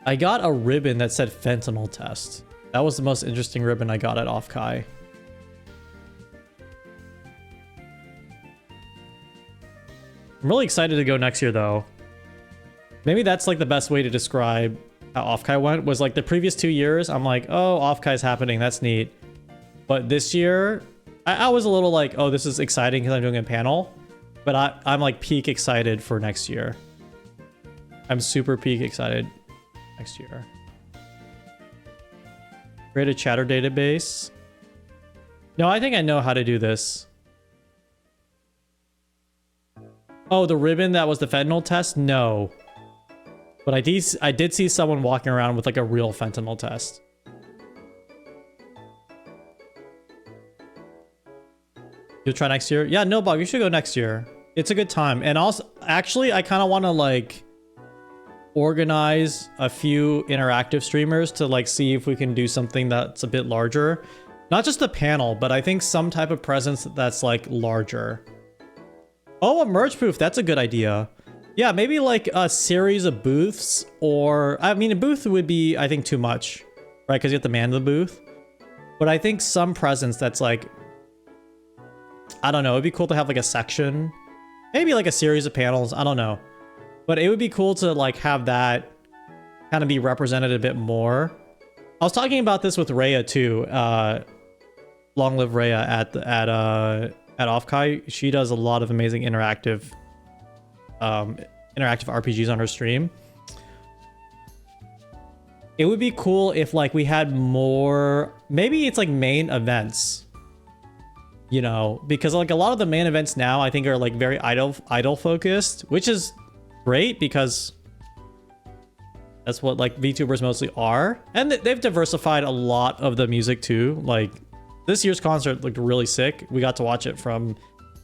ribbon that said fentanyl test. That was the most interesting ribbon I got at Offkai. I'm really excited to go next year, though. Maybe that's like the best way to describe how Offkai went, was like the previous 2 years, I'm like, oh, Offkai's happening, that's neat. But this year, I was a little like, oh, this is exciting because I'm doing a panel. But I'm like peak excited for next year. I'm super peak excited next year. Create a chatter database. No, I think I know how to do this. Oh, the ribbon that was the fentanyl test? No. But I did see someone walking around with like a real fentanyl test. You'll try next year? Yeah, no, Bob, you should go next year. It's a good time. And also, actually, I kind of want to like organize a few interactive streamers to like see if we can do something that's a bit larger. Not just a panel, but I think some type of presence that's like larger. Oh, a merge booth. That's a good idea. Yeah, maybe like a series of booths, or I mean, a booth would be, I think, too much, right? Because you have to man the booth. But I think some presence that's like, I don't know, it'd be cool to have like a section, maybe like a series of panels. I don't know, but it would be cool to like have that kind of be represented a bit more. I was talking about this with Rhea too. Long live Rhea at Offkai. She does a lot of amazing interactive RPGs on her stream. It would be cool if like we had more, maybe it's like main events, you know, because like a lot of the main events now I think are like very idol focused, which is great because that's what like VTubers mostly are. And they've diversified a lot of the music too. Like this year's concert looked really sick. We got to watch it from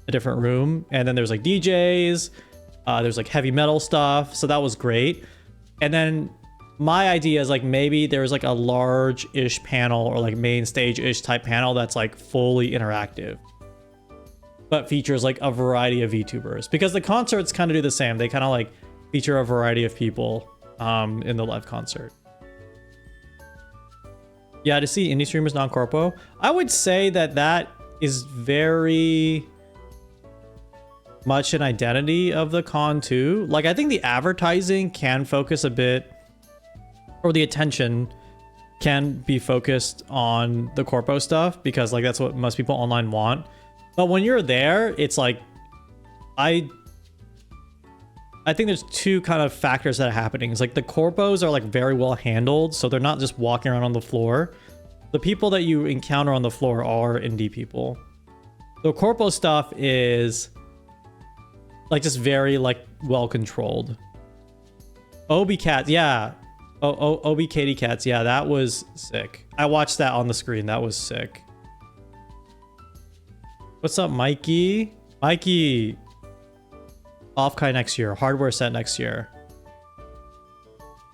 a different room, and then there's like DJs, there's like heavy metal stuff, so that was great. And then my idea is like maybe there's like a large-ish panel or like main stage-ish type panel that's like fully interactive, but features like a variety of VTubers, because the concerts kind of do the same. They kind of like feature a variety of people in the live concert. Yeah, to see indie streamers non-corpo, I would say that is very much an identity of the con too. Like I think the advertising can focus a bit, or the attention can be focused on the corpo stuff, because like that's what most people online want. But when you're there, it's like I think there's two kind of factors that are happening. It's like the corpos are like very well handled, so they're not just walking around on the floor. The people that you encounter on the floor are indie people. The corpo stuff is like just very like well controlled. Obi Cats, yeah. Obi Katy Cats, yeah, that was sick. I watched that on the screen. That was sick. What's up, Mikey? Mikey. Offkai next year. Hardware set next year.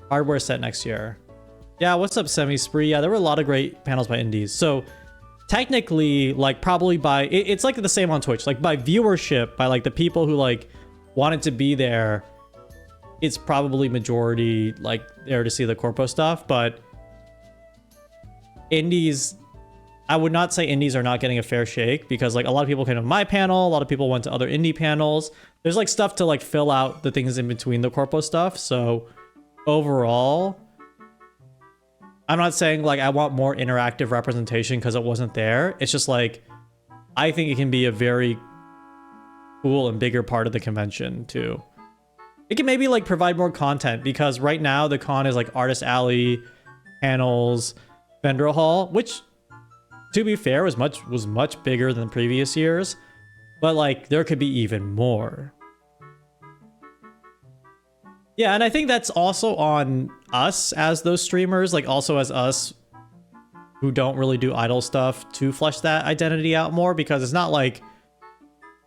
Hardware set next year. Yeah, what's up, Semi Spree? Yeah, there were a lot of great panels by indies. So technically, like probably by it's like the same on Twitch. Like by viewership, by like the people who like wanted to be there, it's probably majority like there to see the corpo stuff. But indies, I would not say indies are not getting a fair shake, because like a lot of people came to my panel, a lot of people went to other indie panels. There's like stuff to like fill out the things in between the corpo stuff. So overall, I'm not saying like I want more interactive representation because it wasn't there. It's just like I think it can be a very cool and bigger part of the convention too. It can maybe like provide more content, because right now the con is like Artist Alley, panels, vendor hall, which to be fair was much bigger than previous years, but like there could be even more. Yeah, and I think that's also on us as those streamers, like also as us who don't really do idol stuff, to flesh that identity out more, because it's not like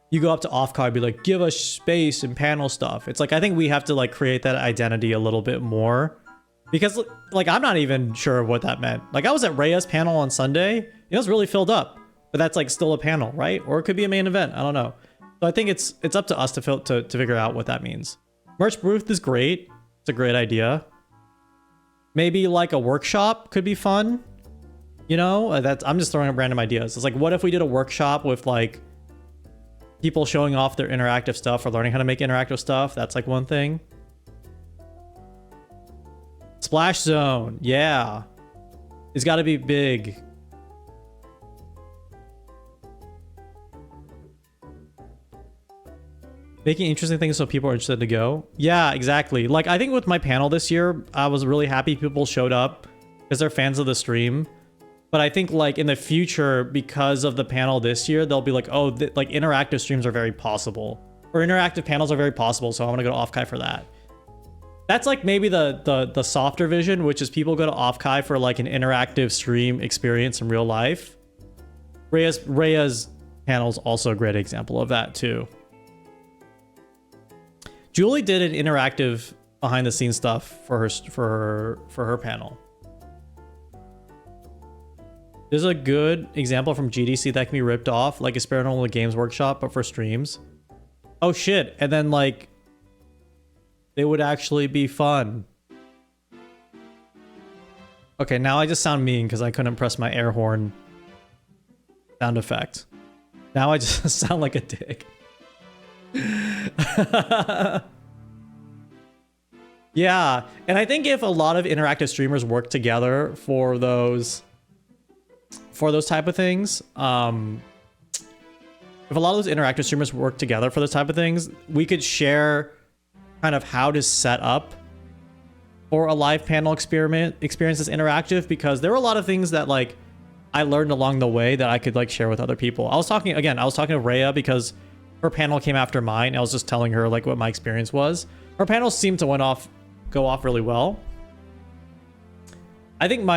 you go up to Offkai and be like, give us space and panel stuff. It's like, I think we have to like create that identity a little bit more, because like I'm not even sure what that meant. Like I was at Rhea's panel on Sunday, it was really filled up, but that's like still a panel, right? Or it could be a main event, I don't know. So I think it's up to us to figure out what that means. Merch booth is great. It's a great idea. Maybe like a workshop could be fun. You know, I'm just throwing up random ideas. It's like, what if we did a workshop with like people showing off their interactive stuff or learning how to make interactive stuff? That's like one thing. Splash zone. Yeah. It's got to be big. Making interesting things so people are interested to go. Yeah, exactly. Like I think with my panel this year, I was really happy people showed up because they're fans of the stream. But I think like in the future, because of the panel this year, they'll be like, oh, like interactive streams are very possible, or interactive panels are very possible. So I want to go to Offkai for that. That's like maybe the softer vision, which is people go to Offkai for like an interactive stream experience in real life. Rhea's panel is also a great example of that too. Julie did an interactive behind the scenes stuff for her panel. There's a good example from GDC that can be ripped off, like Experimental Games Workshop, but for streams. Oh shit, and then like they would actually be fun. Okay, now I just sound mean because I couldn't press my air horn sound effect. Now I just sound like a dick. Yeah, and I think if a lot of interactive streamers work together for those type of things, if a lot of those interactive streamers work together for those type of things, we could share kind of how to set up for a live panel experience that's interactive, because there were a lot of things that like I learned along the way that I could like share with other people. I was talking to Rhea because her panel came after mine. I was just telling her like what my experience was. Her panels seemed to go off really well. I think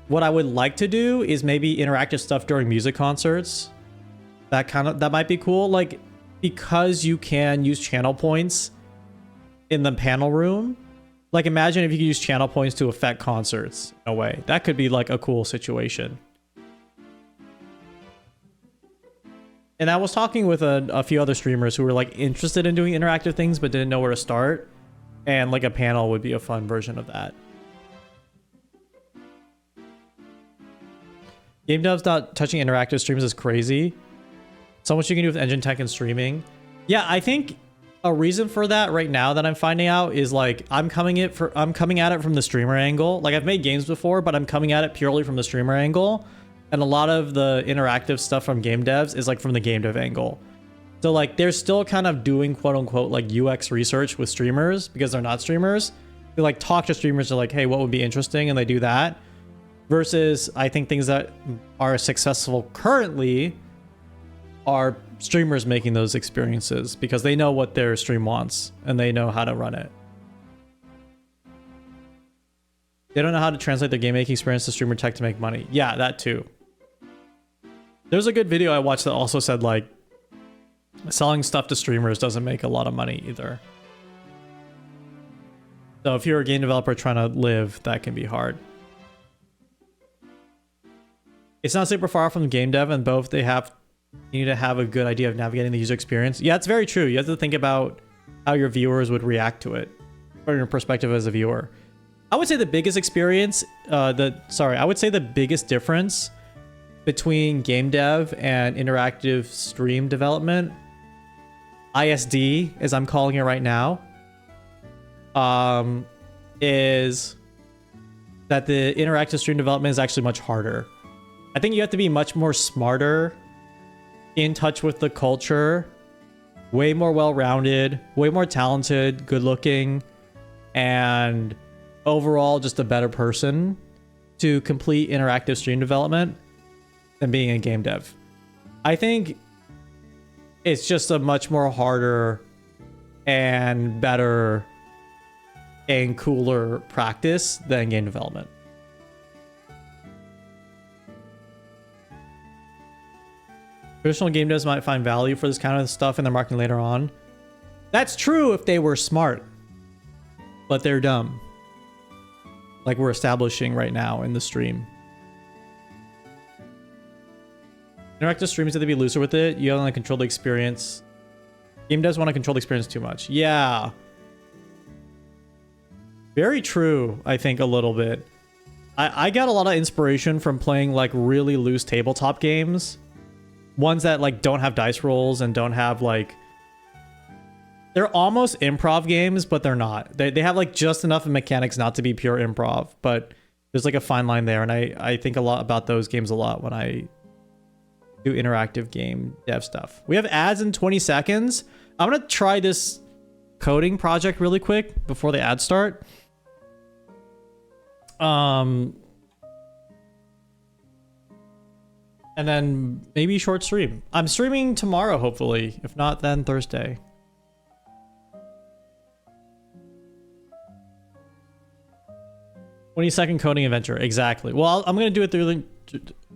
what I would like to do is maybe interactive stuff during music concerts. That might be cool. Like, because you can use channel points in the panel room. Like, imagine if you could use channel points to affect concerts in a way. That could be like a cool situation. And I was talking with a few other streamers who were like interested in doing interactive things but didn't know where to start. And like a panel would be a fun version of that. Game devs not touching interactive streams is crazy. So much you can do with engine tech and streaming. Yeah, I think a reason for that right now that I'm finding out is like I'm coming at it from the streamer angle. Like I've made games before, but I'm coming at it purely from the streamer angle. And a lot of the interactive stuff from game devs is like from the game dev angle. So like they're still kind of doing quote unquote like UX research with streamers because they're not streamers. They like talk to streamers, they're like, hey, what would be interesting? And they do that. Versus I think things that are successful currently are streamers making those experiences because they know what their stream wants and they know how to run it. They don't know how to translate their game making experience to streamer tech to make money. Yeah, that too. There's a good video I watched that also said like selling stuff to streamers doesn't make a lot of money either. So if you're a game developer trying to live, that can be hard. It's not super far from game dev, and both you need to have a good idea of navigating the user experience. Yeah, it's very true. You have to think about how your viewers would react to it from your perspective as a viewer. I would say the biggest experience, I would say the biggest difference between game dev and interactive stream development, ISD, as I'm calling it right now, is that the interactive stream development is actually much harder. I think you have to be much more smarter, in touch with the culture, way more well-rounded, way more talented, good-looking, and overall just a better person to complete interactive stream development than being a game dev. I think it's just a much more harder and better and cooler practice than game development. Traditional game devs might find value for this kind of stuff in their marketing later on. That's true if they were smart, but they're dumb. Like we're establishing right now in the stream. Interactive streams have to be looser with it. You don't want to control the experience. Game devs want to control the experience too much. Yeah. Very true, I think, a little bit. I got a lot of inspiration from playing like really loose tabletop games. Ones that like don't have dice rolls and don't have like... They're almost improv games, but they're not. They have like just enough mechanics not to be pure improv, but there's like a fine line there. And I think a lot about those games a lot when I do interactive game dev stuff. We have ads in 20 seconds. I'm going to try this coding project really quick before the ads start. And then maybe short stream. I'm streaming tomorrow, hopefully. If not, then Thursday. "20-second coding adventure." Exactly. Well, I'm going to do it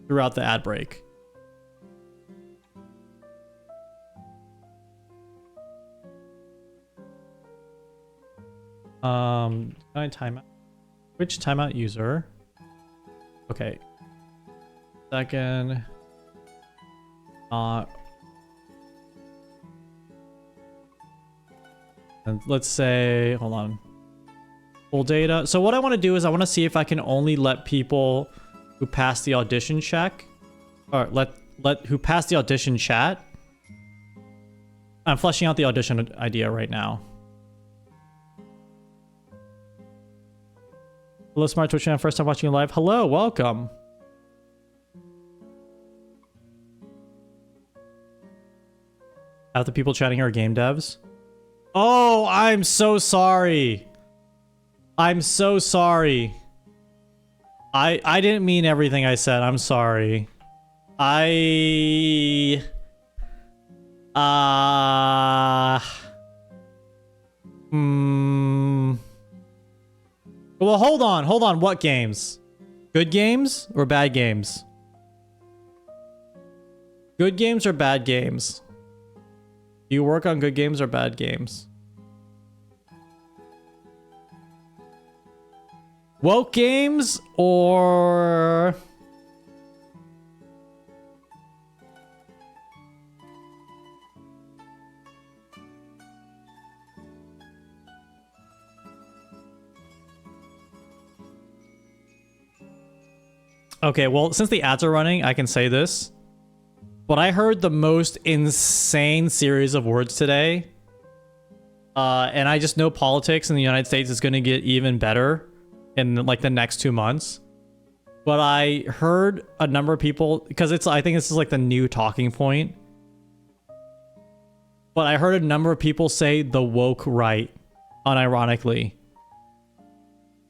throughout the ad break. Can I timeout? Which timeout user? Okay. Second. And let's say, hold on. Full data. So what I want to do is I want to see if I can only let people who pass the audition check, or who pass the audition chat. I'm fleshing out the audition idea right now. Hello, Smart Twitch fan. First time watching you live. Hello, welcome. Half the people chatting here are game devs. Oh, I'm so sorry. I'm so sorry. I didn't mean everything I said. I'm sorry. Well, hold on. What games? Good games or bad games? Good games or bad games? Do you work on good games or bad games? Woke games or... Okay, well, since the ads are running, I can say this. But I heard the most insane series of words today. And I just know politics in the United States is going to get even better in like the next 2 months. But I heard a number of people, because I think this is like the new talking point. But I heard a number of people say the woke right, unironically.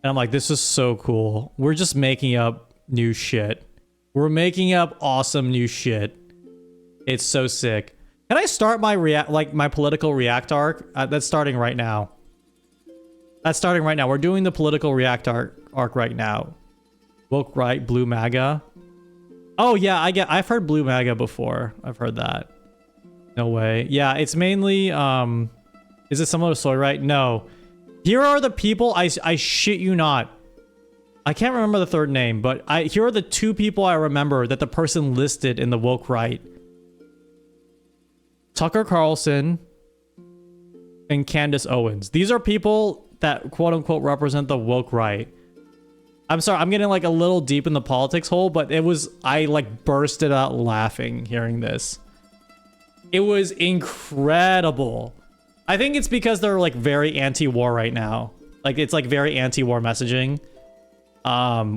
And I'm like, this is so cool. We're just making up new shit. We're making up awesome new shit. It's so sick. Can I start my my political react arc? That's starting right now. That's starting right now. We're doing the political react arc Park right now. Woke right, Blue MAGA. Oh yeah, I've heard Blue MAGA before. I've heard that. No way. Yeah, it's mainly is it similar to Soy Right? No. Here are the people, I shit you not. I can't remember the third name, but here are the two people I remember that the person listed in the woke right. Tucker Carlson and Candace Owens. These are people that quote unquote represent the woke right. I'm sorry, I'm getting like a little deep in the politics hole, but I like bursted out laughing hearing this. It was incredible. I think it's because they're like very anti-war right now. Like it's like very anti-war messaging.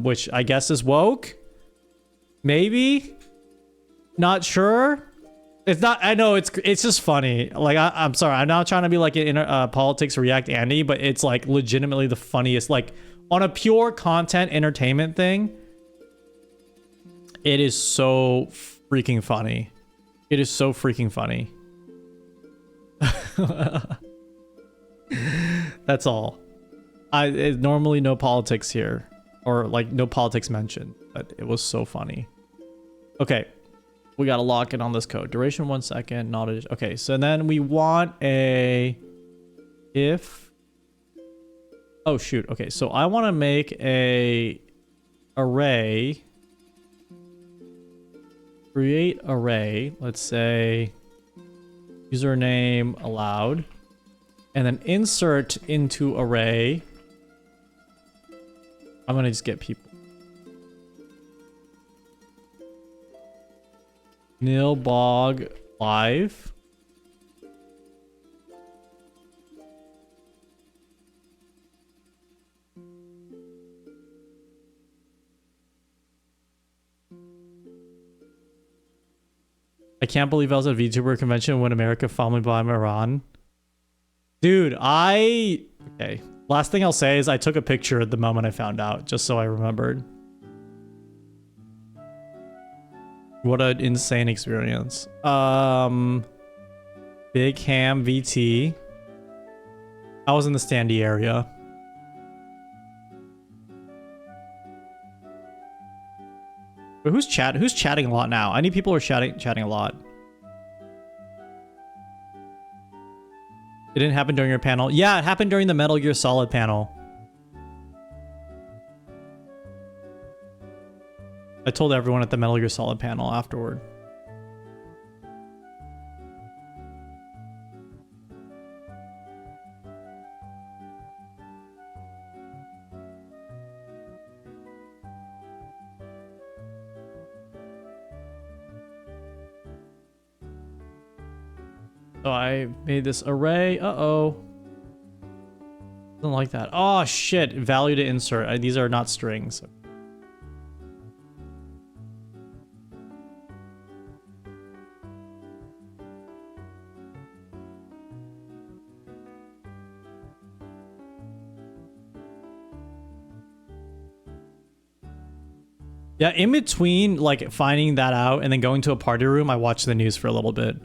Which I guess is woke. Maybe. Not sure. It's not, I know it's just funny. Like I'm sorry, I'm not trying to be like an politics react Andy, but it's like legitimately the funniest, like on a pure content entertainment thing. It is so freaking funny. It is so freaking funny. That's all. Normally no politics here, or like no politics mentioned, but it was so funny. Okay, we gotta lock in on this code. Duration 1 second, not a, okay. So then we want a if. Oh shoot. Okay, so I want to make a array. Create array. Let's say username allowed, and then insert into array. I'm gonna just get people. Nilbog live. I can't believe I was at a VTuber convention when America finally bombed Iran. Dude, okay. Last thing I'll say is I took a picture at the moment I found out, just so I remembered. What an insane experience. Big Ham VT. I was in the standee area. But who's chatting a lot now? I need people who are chatting a lot. It didn't happen during your panel. Yeah, it happened during the Metal Gear Solid panel. I told everyone at the Metal Gear Solid panel afterward. So I made this array. Uh-oh. Doesn't like that. Oh, shit. Value to insert. These are not strings. Yeah, in between, like, finding that out and then going to a party room, I watched the news for a little bit.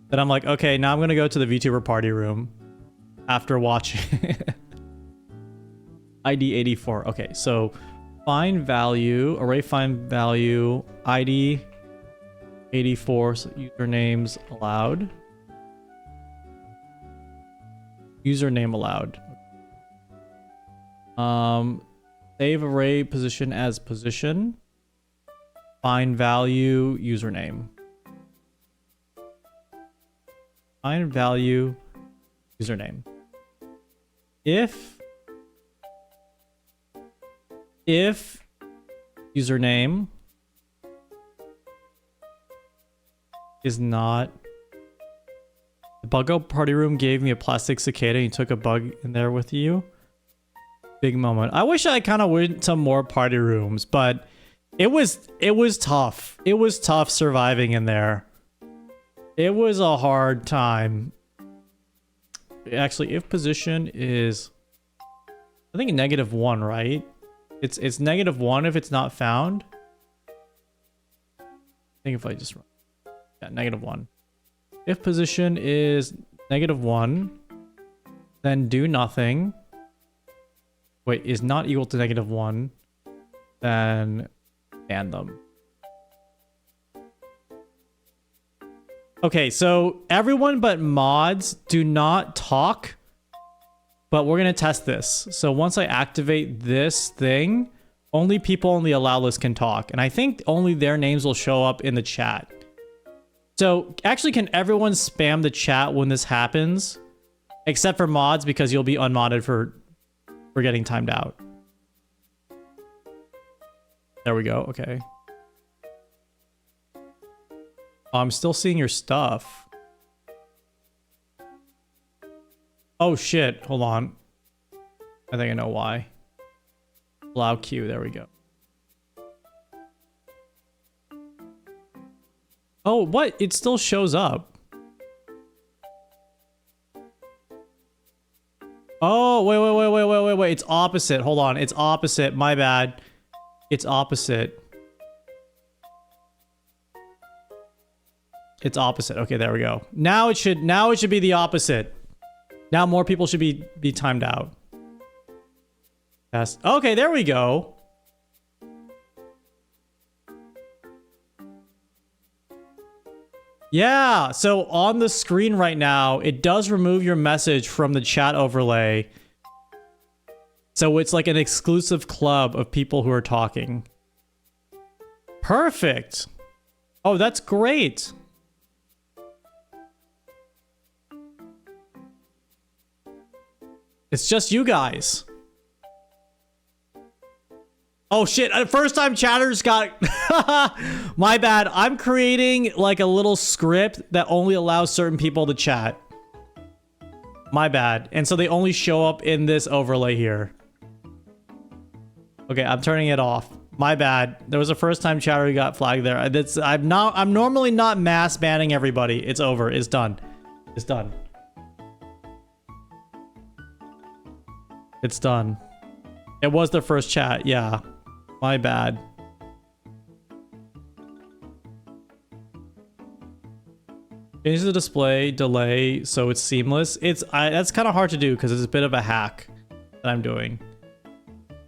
Then I'm like, okay, now I'm gonna go to the VTuber party room after watching ID 84. Okay, so find value, array find value, ID 84, so usernames allowed. Username allowed. Save array position as position. Find value, username. Find value, username. If username is not, the bug out party room gave me a plastic cicada and you took a bug in there with you. Big moment. I wish I kind of went to more party rooms, but it was tough. It was tough surviving in there. It was a hard time. Actually, if position is, I think -1, right? It's -1 if it's not found. I think if I just run, yeah, -1. If position is -1, then do nothing. Wait, is not equal to -1, then ban them. Okay, so everyone but mods do not talk, but we're gonna test this. So once I activate this thing, only people on the allow list can talk, and I think only their names will show up in the chat. So actually, can everyone spam the chat when this happens? Except for mods, because you'll be unmodded for getting timed out. There we go, okay. Oh, I'm still seeing your stuff. Oh shit, hold on. I think I know why. Allow queue, there we go. Oh, what? It still shows up. Oh, wait. It's opposite. Hold on. It's opposite. My bad. It's opposite. It's opposite. Okay, there we go. Now it should be the opposite. Now more people should be timed out. Yes. Okay, there we go. Yeah, so on the screen right now, it does remove your message from the chat overlay. So it's like an exclusive club of people who are talking. Perfect. Oh, that's great. It's just you guys. Oh shit, first time chatters got... My bad. I'm creating like a little script that only allows certain people to chat. My bad. And so they only show up in this overlay here. Okay, I'm turning it off. My bad. There was a first time chatter who got flagged there. I'm normally not mass banning everybody. It's over. It's done. It's done. It's done. It was the first chat. Yeah. My bad. Change the display delay so it's seamless. That's kind of hard to do because it's a bit of a hack that I'm doing.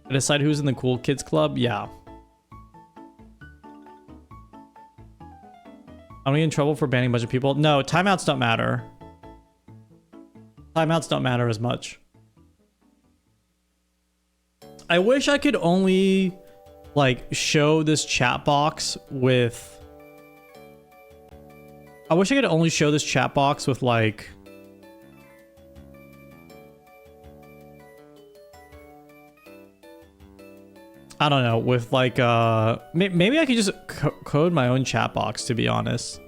I decide who's in the cool kids club. Yeah. Are we in trouble for banning a bunch of people? No, timeouts don't matter. Timeouts don't matter as much. I wish I could only like show this chat box with... I wish I could only show this chat box with like... I don't know, with like maybe I could just code my own chat box, to be honest.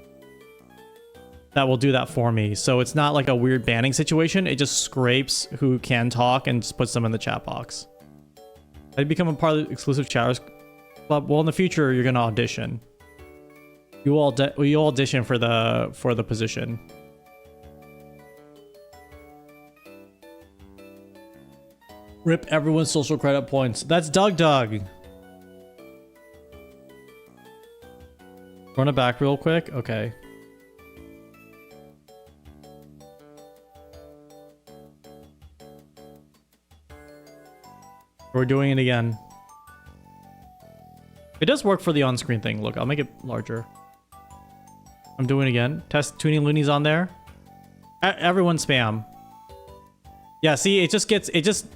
That will do that for me. So it's not like a weird banning situation. It just scrapes who can talk and just puts them in the chat box. I'd become a part of the exclusive chatters club. Well, in the future, you're gonna audition. You audition for the position. Rip everyone's social credit points. That's Doug. Run it back real quick. Okay. We're doing it again. It does work for the on-screen thing. Look, I'll make it larger. I'm doing it again. Test tuning loonies on there. Everyone spam. Yeah, see, it just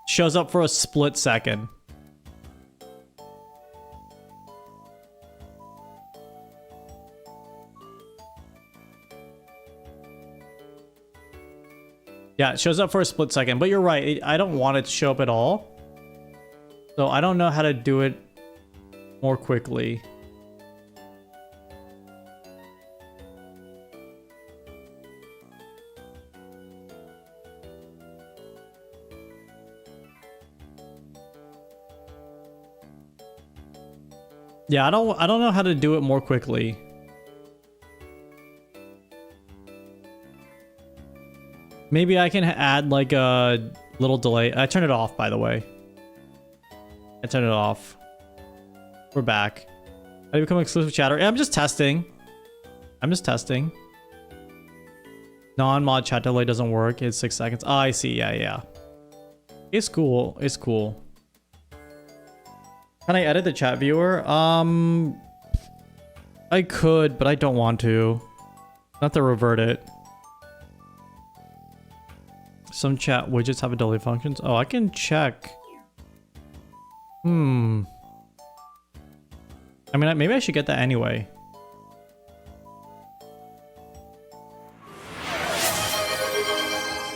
shows up for a split second. Yeah, it shows up for a split second, but you're right. I don't want it to show up at all. So I don't know how to do it more quickly. Yeah, I don't know how to do it more quickly. Maybe I can add like a little delay. I turned it off, by the way. I turned it off. We're back. I become exclusive chatter. I'm just testing. Non-mod chat delay doesn't work. It's 6 seconds. Oh, I see. Yeah. It's cool. It's cool. Can I edit the chat viewer? I could, but I don't want to. Not to revert it. Some chat widgets have a delay functions. Oh, I can check. I mean, maybe I should get that anyway.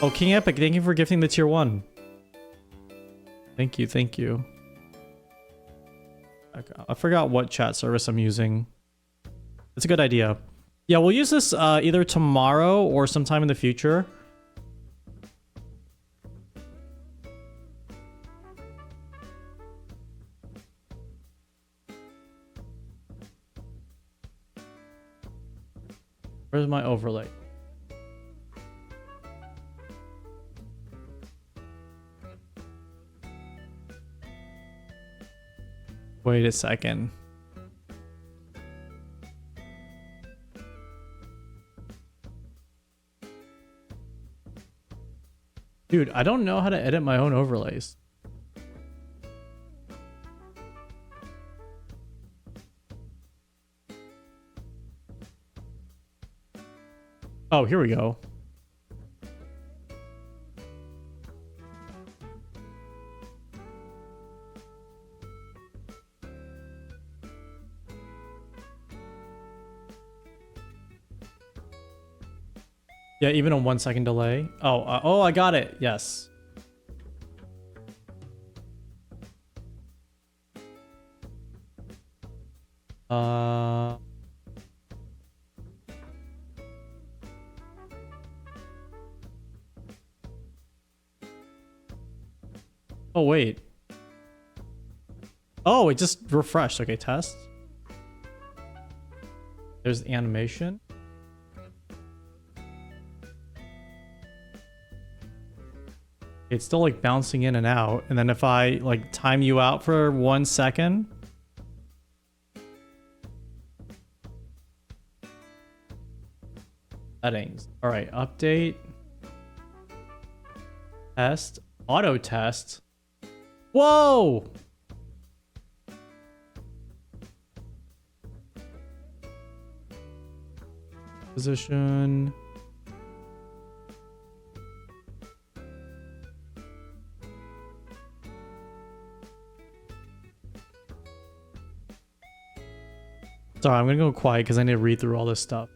Oh, King Epic, thank you for gifting the tier 1. Thank you, thank you. I forgot what chat service I'm using. It's a good idea. Yeah, we'll use this either tomorrow or sometime in the future. Where's my overlay? Wait a second. Dude, I don't know how to edit my own overlays. Oh, here we go. Yeah, even a 1 second delay. Oh, oh, I got it. Yes. Oh, wait. Oh, it just refreshed. Okay, test. There's the animation. It's still like bouncing in and out. And then if I like time you out for 1 second. Settings. All right, update. Test. Auto test. Whoa! Position. Sorry, I'm gonna go quiet because I need to read through all this stuff.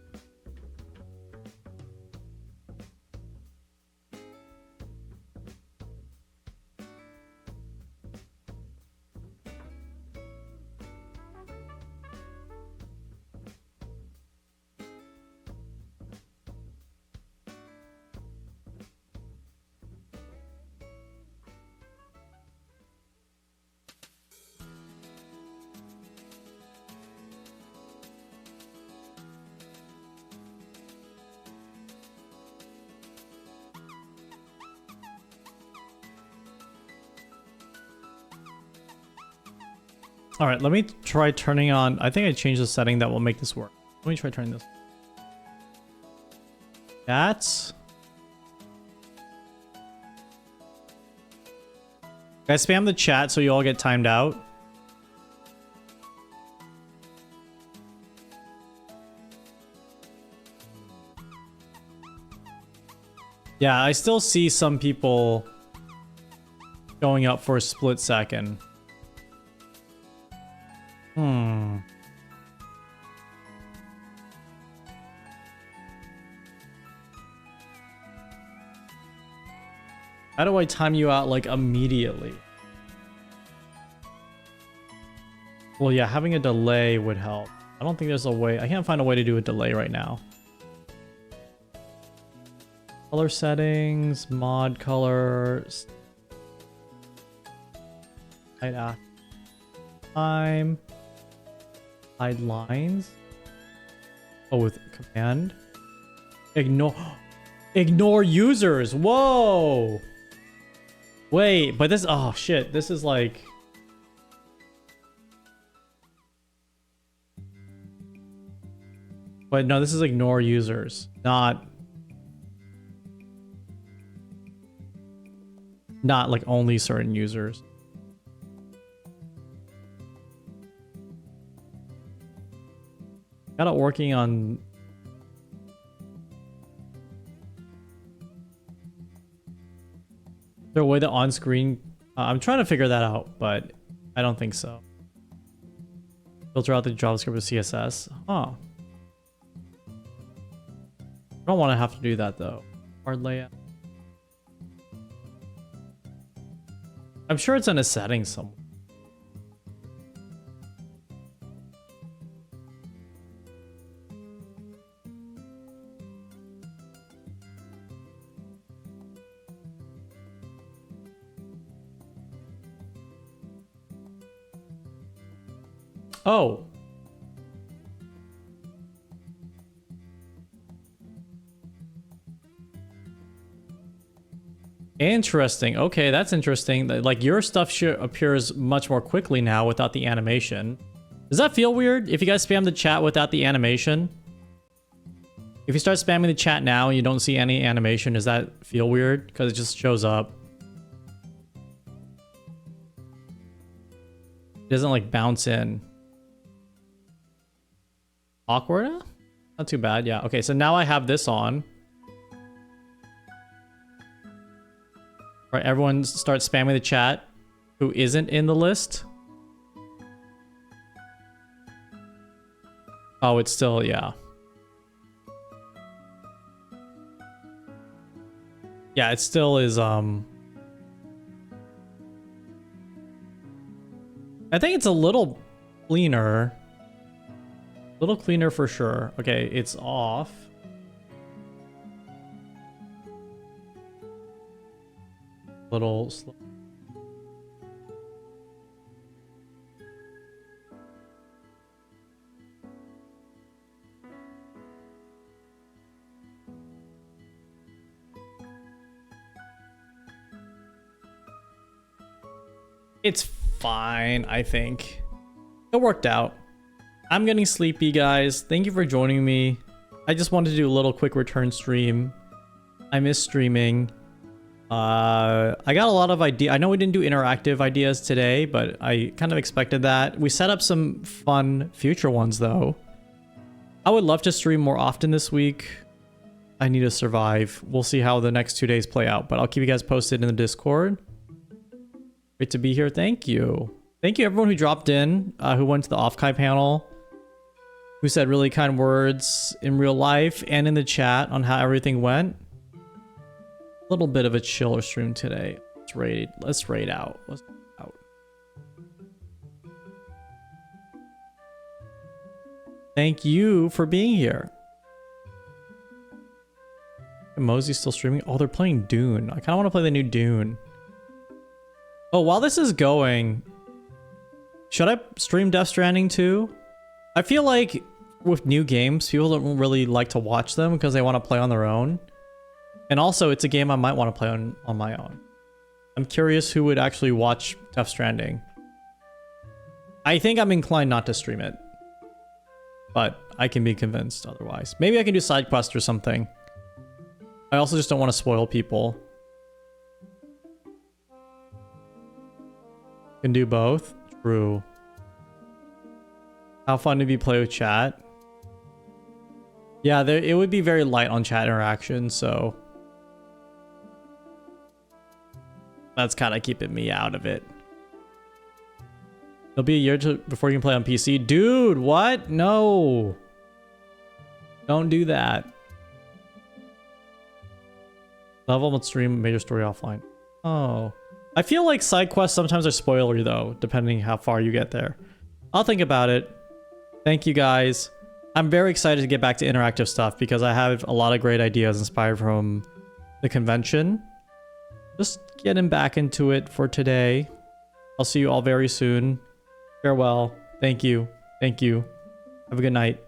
All right, let me try turning on. I think I changed the setting that will make this work. Let me try turning this. That's. Guys, spam the chat so you all get timed out. Yeah, I still see some people going up for a split second. How do I time you out like immediately? Well, yeah, having a delay would help. I don't think there's a way. I can't find a way to do a delay right now. Color settings, mod colors. Hide time. Hide lines. Oh, with command. Ignore users. Whoa. Wait, but this. Oh shit. This is like. But no, this is ignore users, not. Not like only certain users. Got it working on... Is there a way that on-screen... I'm trying to figure that out, but I don't think so. Filter out the JavaScript with CSS. Huh. I don't want to have to do that though. Hard layout. I'm sure it's in a setting somewhere. Oh. Interesting. Okay, that's interesting. Like your stuff appears much more quickly now without the animation. Does that feel weird if you guys spam the chat without the animation? If you start spamming the chat now and you don't see any animation, does that feel weird? Because it just shows up. It doesn't like bounce in. Awkward? Not too bad. Yeah. Okay, so now I have this on. Right, everyone starts spamming the chat who isn't in the list. Oh, it's still, yeah. Yeah, it still is, I think it's a little cleaner. A little cleaner for sure. Okay, it's off. Little slow. It's fine, I think. It worked out. I'm getting sleepy, guys. Thank you for joining me. I just wanted to do a little quick return stream. I miss streaming. I got a lot of ideas. I know we didn't do interactive ideas today, but I kind of expected that. We set up some fun future ones, though. I would love to stream more often this week. I need to survive. We'll see how the next 2 days play out, but I'll keep you guys posted in the Discord. Great to be here. Thank you. Thank you, everyone who dropped in, who went to the Offkai panel, who said really kind words in real life and in the chat on how everything went. Little bit of a chiller stream today. Let's raid out. Let's out. Thank you for being here. Mosey's still streaming. Oh, they're playing Dune. I kind of want to play the new Dune. Oh, while this is going, should I stream Death Stranding too? I feel like with new games, people don't really like to watch them because they want to play on their own. And also, it's a game I might want to play on my own. I'm curious who would actually watch Death Stranding. I think I'm inclined not to stream it. But I can be convinced otherwise. Maybe I can do side quest or something. I also just don't want to spoil people. Can do both? True. How fun to be play with chat? Yeah, it would be very light on chat interaction, so... That's kind of keeping me out of it. It'll be a year before you can play on PC. Dude, what? No. Don't do that. Level and stream major story offline. Oh. I feel like side quests sometimes are spoilery though, depending how far you get there. I'll think about it. Thank you guys. I'm very excited to get back to interactive stuff because I have a lot of great ideas inspired from the convention. Just getting back into it for today. I'll see you all very soon. Farewell. Thank you. Thank you. Have a good night.